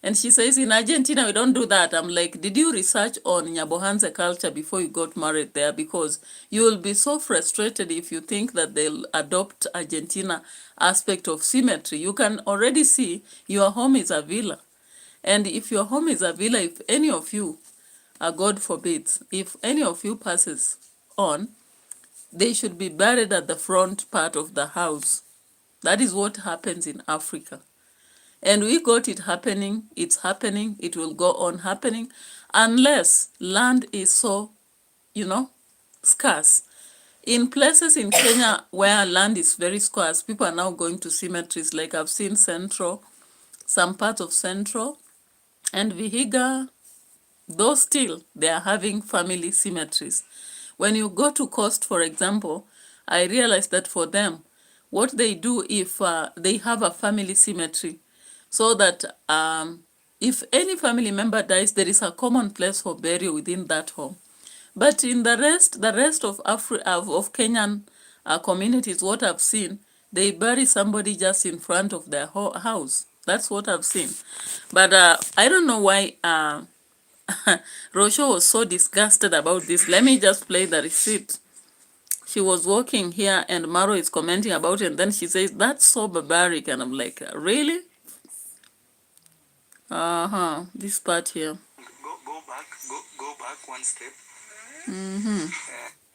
And she says, in Argentina, we don't do that. I'm like, did you research on Nyabohanse culture before you got married there? Because you will be so frustrated if you think that they'll adopt Argentina aspect of symmetry. You can already see your home is a villa. And if your home is a villa, if any of you, God forbids, if any of you passes on, they should be buried at the front part of the house. That is what happens in Africa. And we got it happening, it's happening, it will go on happening, unless land is so, scarce. In places in Kenya where land is very scarce, people are now going to cemeteries. Like I've seen Central, some parts of Central, and Vihiga, though still they are having family cemeteries. When you go to Coast, for example, I realized that for them, what they do if they have a family cemetery, so that if any family member dies, there is a common place for burial within that home. But in the rest of of Kenyan communities, what I've seen, they bury somebody just in front of their house. That's what I've seen. But I don't know why Rosho was so disgusted about this. Let me just play the receipt. She was walking here and Maro is commenting about it, and then she says, that's so barbaric. And I'm like, really? This part here. Go back one step.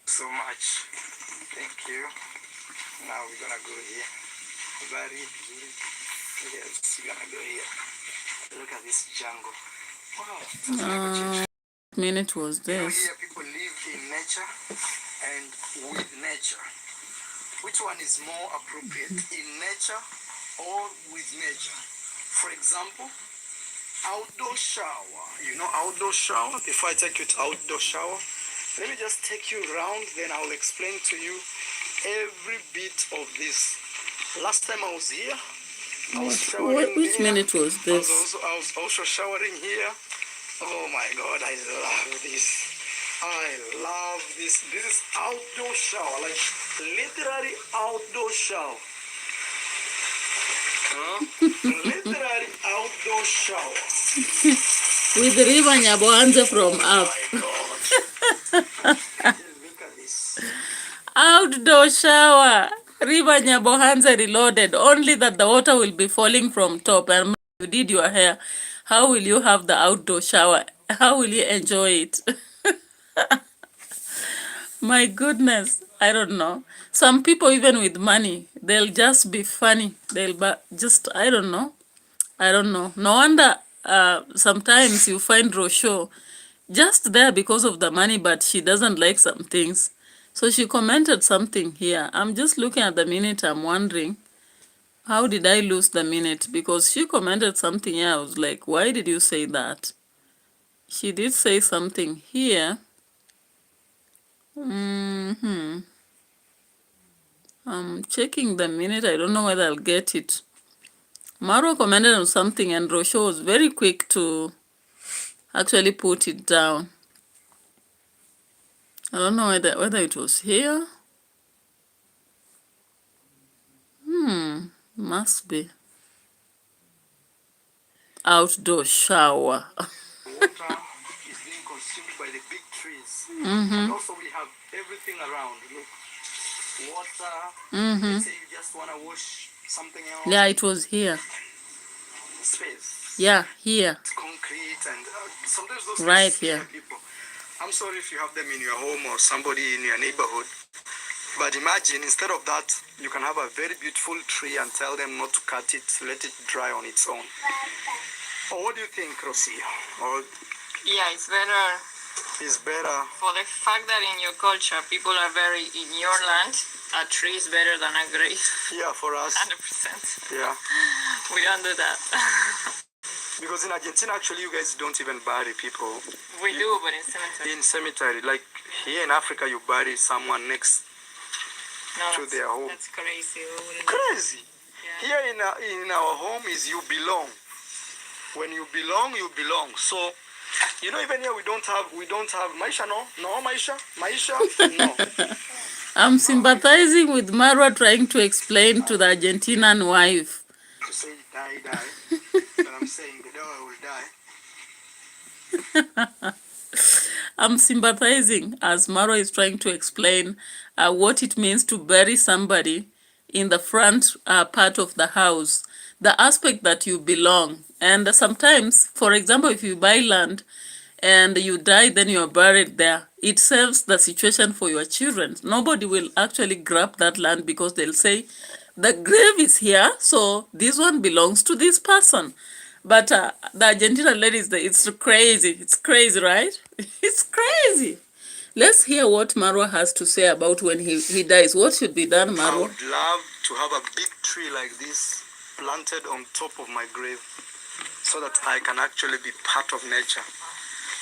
So much. Thank you. Now we're gonna go here. Very good. Yes, we're gonna go here. Look at this jungle. Wow. It's like a Minute was this? here people live in nature and with nature. Which one is more appropriate, in nature or with nature? For example, outdoor shower. You know outdoor shower? Before I take you to outdoor shower, let me just take you around, then I'll explain to you every bit of this. Last time I was here, I was showering Which there. minute was this? I was also showering here. Oh my God, I love this. I love this. This is outdoor shower, like literally outdoor shower. Literally outdoor shower. With the river Nyaboanze from up. Look at this. Outdoor shower. River Nyabohanze reloaded. Only that the water will be falling from top. And you did your hair. How will you have the outdoor shower? How will you enjoy it? My goodness. I don't know. Some people, even with money, they'll just be funny. They'll just, I don't know. I don't know. No wonder sometimes you find Rosho just there because of the money, but she doesn't like some things. So she commented something here. I'm just looking at the minute. I'm wondering, how did I lose the minute? Because she commented something here. I was like, why did you say that? She did say something here. I'm checking the minute. I don't know whether I'll get it. Maro commented on something and Rosho was very quick to actually put it down. I don't know whether it was here. Must be. Outdoor shower. Water is being consumed by the big trees. And also we have everything around. Look, water. Let's say you just want to wash something else. Yeah, it was here. Space. Yeah, here. It's concrete and sometimes those Right things scare here. people. I'm sorry if you have them in your home or somebody in your neighborhood. But imagine instead of that, you can have a very beautiful tree and tell them not to cut it, let it dry on its own. Or what do you think, Rocio? Or Yeah, it's better is better? for the fact that in your culture people are very in your land. A tree is better than a grave. Yeah, for us. 100%. Yeah. We don't do that. Because in Argentina, actually, you guys don't even bury people. We do, but in cemetery. In cemetery, like here in Africa, you bury someone next to their home. That's crazy. We wouldn't do Crazy. that. Here in our home is you belong. When you belong, you belong. So, you know, even here we don't have Maisha, no Maisha, no. I'm sympathizing with Marwa trying to explain to the Argentinian wife. To say die, but I'm saying the dog will die. I'm sympathizing as Marwa is trying to explain what it means to bury somebody in the front part of the house, the aspect that you belong. And sometimes, for example, if you buy land and you die, then you're buried there, it serves the situation for your children. Nobody will actually grab that land because they'll say, the grave is here, so this one belongs to this person. But the Argentina ladies, it's crazy. It's crazy, right? It's crazy. Let's hear what Marwa has to say about when he dies. What should be done, I Marwa? would love to have a big tree like this planted on top of my grave so that I can actually be part of nature.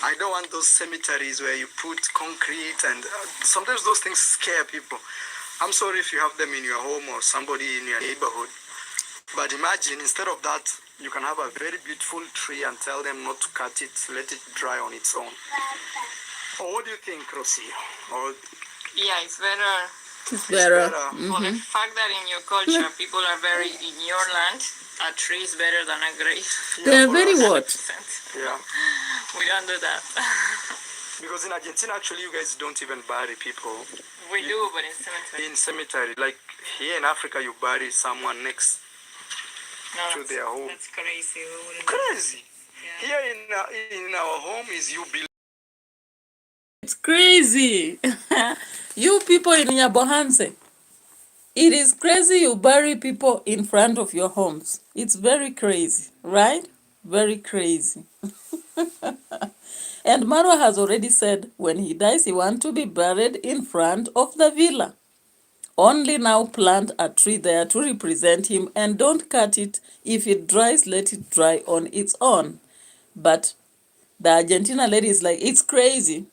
I don't want those cemeteries where you put concrete and sometimes those things scare people. I'm sorry if you have them in your home or somebody in your neighborhood. But imagine instead of that, you can have a very beautiful tree and tell them not to cut it, let it dry on its own. Or what do you think, Rosie? Or Yeah, it's better. It's better. For the fact that in your culture people are very in your land, a tree is better than a grave. They are very what? yeah. We don't do that. Because in Argentina, actually, you guys don't even bury people We do, but in cemetery. in cemetery. Like here in Africa, you bury someone next to their home. That's crazy. We wouldn't Crazy. Yeah. Here in our home is you build. It's crazy. You people in Nyabohanse, it is crazy you bury people in front of your homes. It's very crazy, right? Very crazy. And Marwa has already said when he dies, he wants to be buried in front of the villa. Only now plant a tree there to represent him and don't cut it. If it dries, let it dry on its own. But the Argentina lady is like, it's crazy.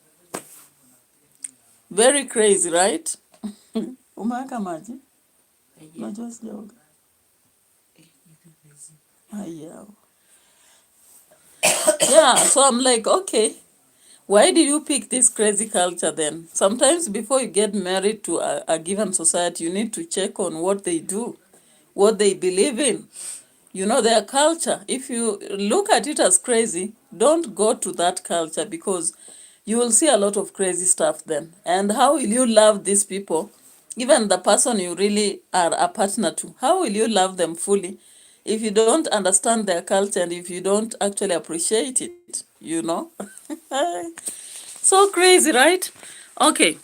Very crazy, right? Umeweka maji? Unajua sijaoga. Haya. Yeah, so I'm like, okay, why did you pick this crazy culture then? Sometimes before you get married to a given society, you need to check on what they do, what they believe in. You know, their culture. If you look at it as crazy, don't go to that culture because you will see a lot of crazy stuff then. And how will you love these people? Even the person you really are a partner to, how will you love them fully if you don't understand their culture and if you don't actually appreciate it, you know? So crazy, right? Okay,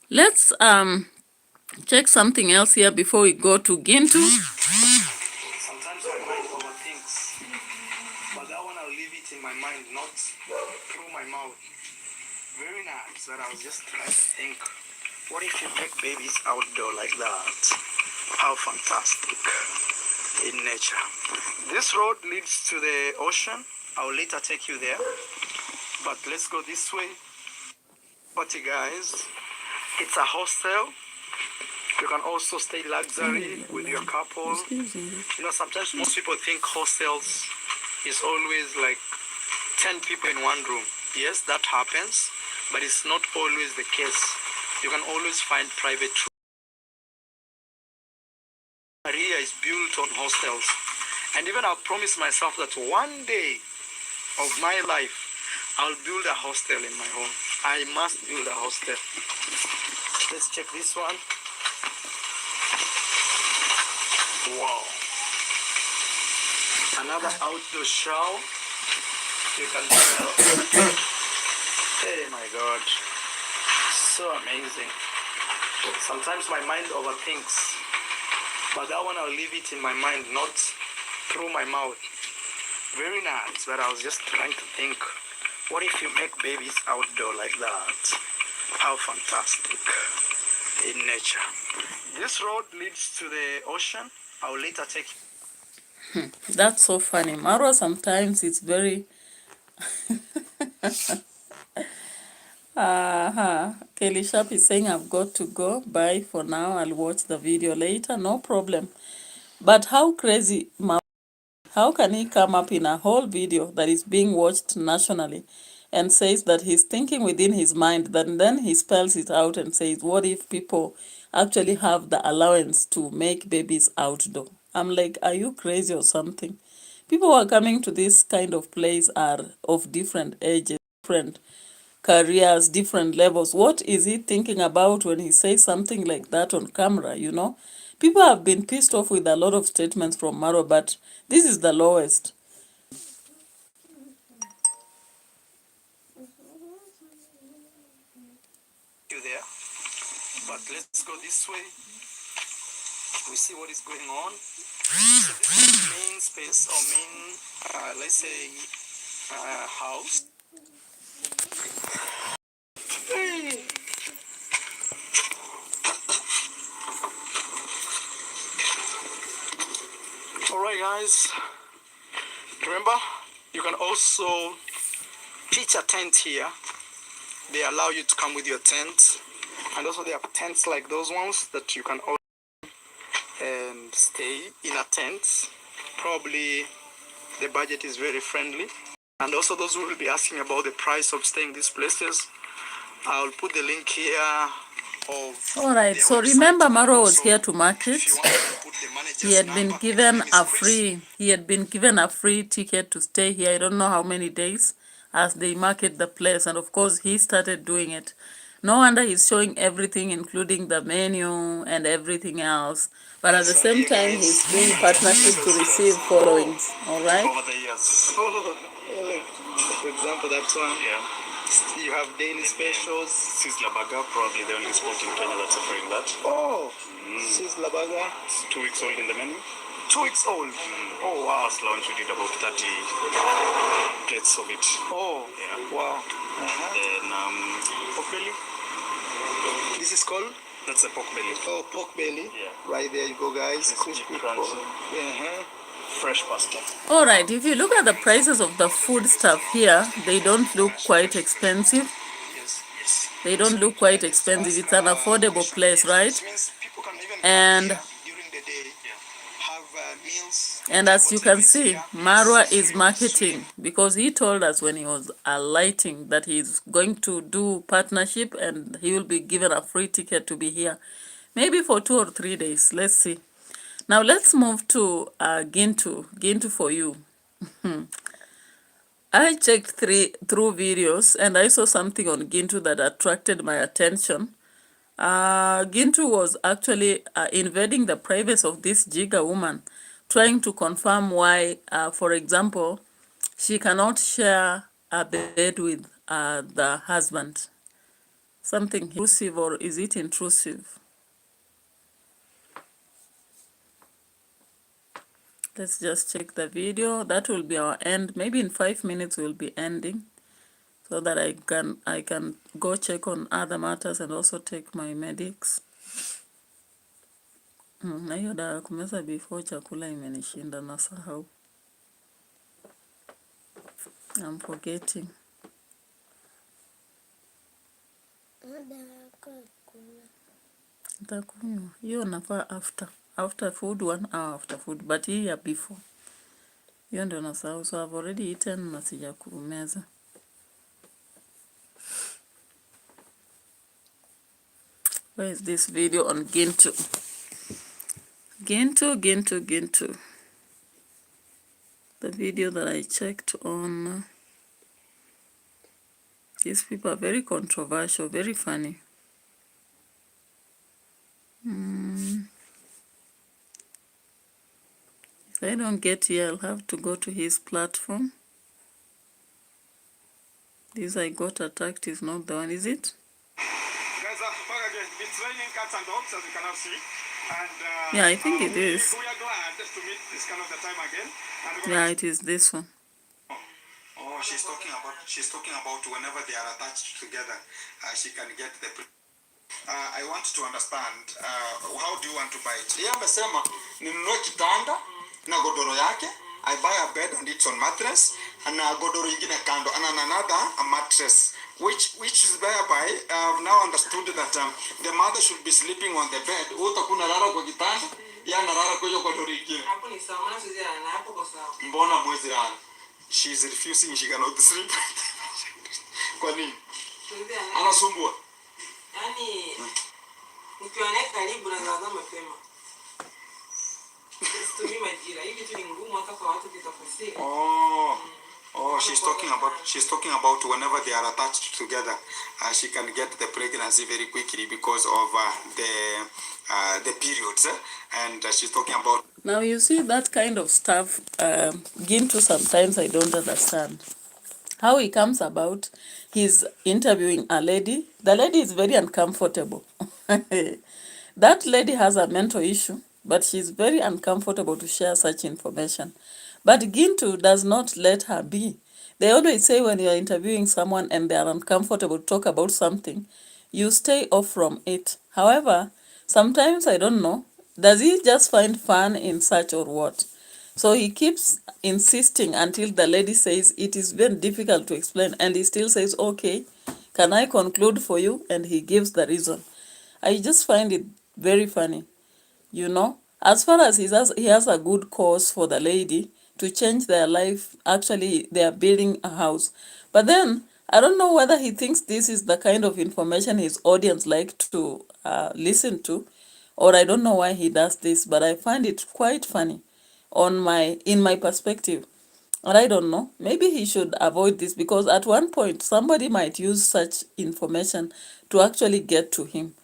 let's check something else here before we go to Gintu. Sometimes my mind overthinks, but that one I'll leave it in my mind, not through my mouth. Very nice, but I was just trying to think, what if you make babies outdoor like that? How fantastic in nature. This road leads to the ocean. I'll later take you there, but let's go this way. Party guys, it's a hostel. You can also stay luxury with your couple. You know, sometimes most people think hostels is always like 10 people in one room. Yes, that happens, but it's not always the case. You can always find private rooms. Area is built on hostels. And even I've promised myself that one day of my life, I'll build a hostel in my home. I must build a hostel. Let's check this one. Wow. Another outdoor shower. You can tell. Hey my God. So amazing. Sometimes my mind overthinks. But that one I'll leave it in my mind, not through my mouth. Very nice, but I was just trying to think, what if you make babies outdoor like that? How fantastic in nature. This road leads to the ocean. I'll later take you. That's so funny. Marwa sometimes it's very... Kelly Sharp is saying I've got to go. Bye for now. I'll watch the video later. No problem. But how crazy... How can he come up in a whole video that is being watched nationally and says that he's thinking within his mind, then he spells it out and says, what if people actually have the allowance to make babies outdoor? I'm like, are you crazy or something? People who are coming to this kind of place are of different ages, different careers, different levels. What is he thinking about when he says something like that on camera, you know? People have been pissed off with a lot of statements from Maro, but this is the lowest. You there, but let's go this way. We see what is going on. So this is the main space or main, let's say, house. Hey. Alright guys, remember you can also pitch a tent here. They allow you to come with your tent, and also they have tents like those ones that you can also and stay in a tent. Probably the budget is very friendly, and also those who will be asking about the price of staying these places, I'll put the link here of All right, their so website. remember Maro was So here to market. if you want to put the manager's He had been number, given his name is a Chris. free ticket to stay here. I don't know how many days as they market the place, and of course he started doing it. No wonder he's showing everything, including the menu and everything else. But at the So same here, time, guys, he's doing that's partnership to the receive stuff followings. All right. over the years. For example, that one. Yeah. You have daily specials. Sizzler burger, probably the only spot in Kenya that's offering that. Oh, Sizzler burger. It's 2 weeks old in the menu. 2 weeks old. Oh, wow. Last launch we did about 30 plates of it. Oh, Yeah. wow. Then pork belly. This is called? That's a pork belly. Oh, pork belly. Yeah. Right there you go, guys. Crispy, crunchy. Fresh pasta. All right, if you look at the prices of the food stuff here, they don't look quite expensive. Yes. They don't look quite expensive. It's an affordable place, right? It means people can even And come here during the day, have meals. And as you whatever can is see, here. Marwa is marketing because he told us when he was alighting that he's going to do partnership and he will be given a free ticket to be here. Maybe for 2 or 3 days. Let's see. Now let's move to GINTU. GINTU for you. I checked through videos and I saw something on GINTU that attracted my attention. GINTU was actually invading the privacy of this jigga woman, trying to confirm why, for example, she cannot share a bed with the husband. Something intrusive, or is it intrusive? Let's just check the video. That will be our end. Maybe in 5 minutes we'll be ending, so that I can go check on other matters and also take my medics. Na hiyo dawa kumeza before chakula imenishinda, nasahau. I'm forgetting. Nitakunywa. Hiyo nafaa after food, 1 hour after food, but hii ya before. Hiyo ndio nasahau, so I've already eaten na sijakumeza. Where is this video on GINTU? GINTU. The video that I checked on. These people are very controversial, very funny. If I don't get here, I'll have to go to his platform. This I got attacked is not the one, is it? Guys, back again. It's raining cats and dogs, as you can see. And Yeah, I think it is. We are glad to meet this kind of the time again. And Yeah, it is this one. oh, she's talking about whenever they are attached together, she can get the. I want to understand. How do you want to buy it? Yeye amesema ninunue kitanda na godoro yake. I buy a bed and it's on mattress, and a godoro ingine kando, and another a mattress, which is whereby I've now understood that the mother should be sleeping on the bed. Utakuna lala kwa kitanda, ya nalala kwa hiyo godoro ingine. Hapo ni sawa, na sisi ana hapo kwa sawa. Mbona mwezi lala? She is refusing, she cannot sleep. Kwa nini? Anasumbua. Yaani ukiona karibu na zaza mapema. Oh, she's talking about whenever they are attached together, she can get the pregnancy very quickly because of the periods, and she's talking about. Now you see that kind of stuff. GINTU sometimes I don't understand how it comes about. He's interviewing a lady. The lady is very uncomfortable. That lady has a mental issue, but she's very uncomfortable to share such information. But GINTU does not let her be. They always say when you are interviewing someone and they are uncomfortable to talk about something, you stay off from it. However, sometimes I don't know, does he just find fun in such or what? So he keeps insisting until the lady says it is very difficult to explain, and he still says, okay, can I conclude for you? And he gives the reason. I just find it very funny, you know. As far as he has a good cause for the lady to change their life. Actually, they are building a house. But then I don't know whether he thinks this is the kind of information his audience like to listen to, or I don't know why he does this, but I find it quite funny in my perspective. And I don't know, maybe he should avoid this, because at one point somebody might use such information to actually get to him.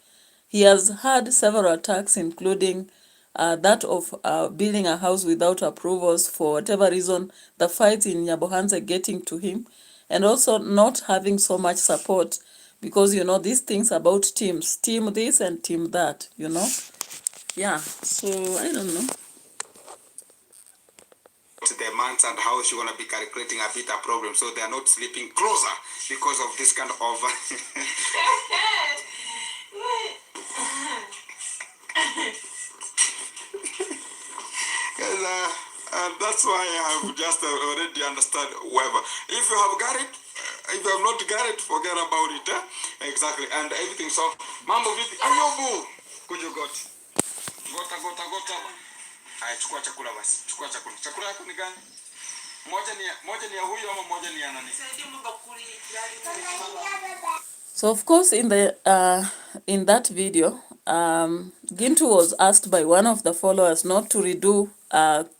He has had several attacks, including that of building a house without approvals for whatever reason, the fights in Nyabohanse getting to him, and also not having so much support, because, these things about teams, team this and team that, Yeah, so I don't know. The months and how she gonna be calculating a bit a problem, so they are not sleeping closer because of this kind of that's why I have just already understand whoever. If you have got it, if you have not got it, forget about it. Exactly, and everything. So, mambo vipi? Ayobu, kujo got. Gota. Haya, chukua chakula basi. Chukua chakula. Chakula yako ni gani? Moja ni ya huyu ama moja ni ya nani? So of course, in that video, Gintu was asked by one of the followers not to redo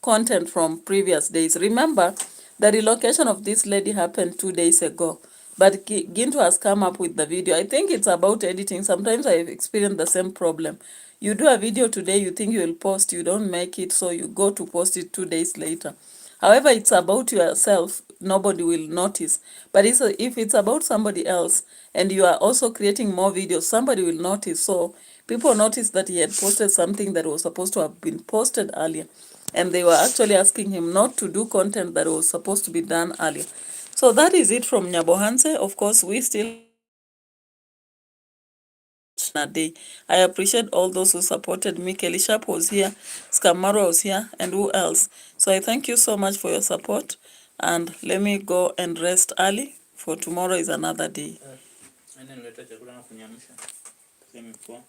content from previous days. Remember, the relocation of this lady happened 2 days ago, but Gintu has come up with the video. I think it's about editing. Sometimes I've experienced the same problem. You do a video today, you think you will post, you don't make it, so you go to post it 2 days later. However, it's about yourself, nobody will notice. But if it's about somebody else and you are also creating more videos, somebody will notice. So people noticed that he had posted something that was supposed to have been posted earlier. And they were actually asking him not to do content that was supposed to be done earlier. So that is it from Nyabohanse. Of course, we still a day. I appreciate all those who supported me. Kelly Sharp was here, Skamaro was here, and who else? So I thank you so much for your support, and let me go and rest early, for tomorrow is another day. Go.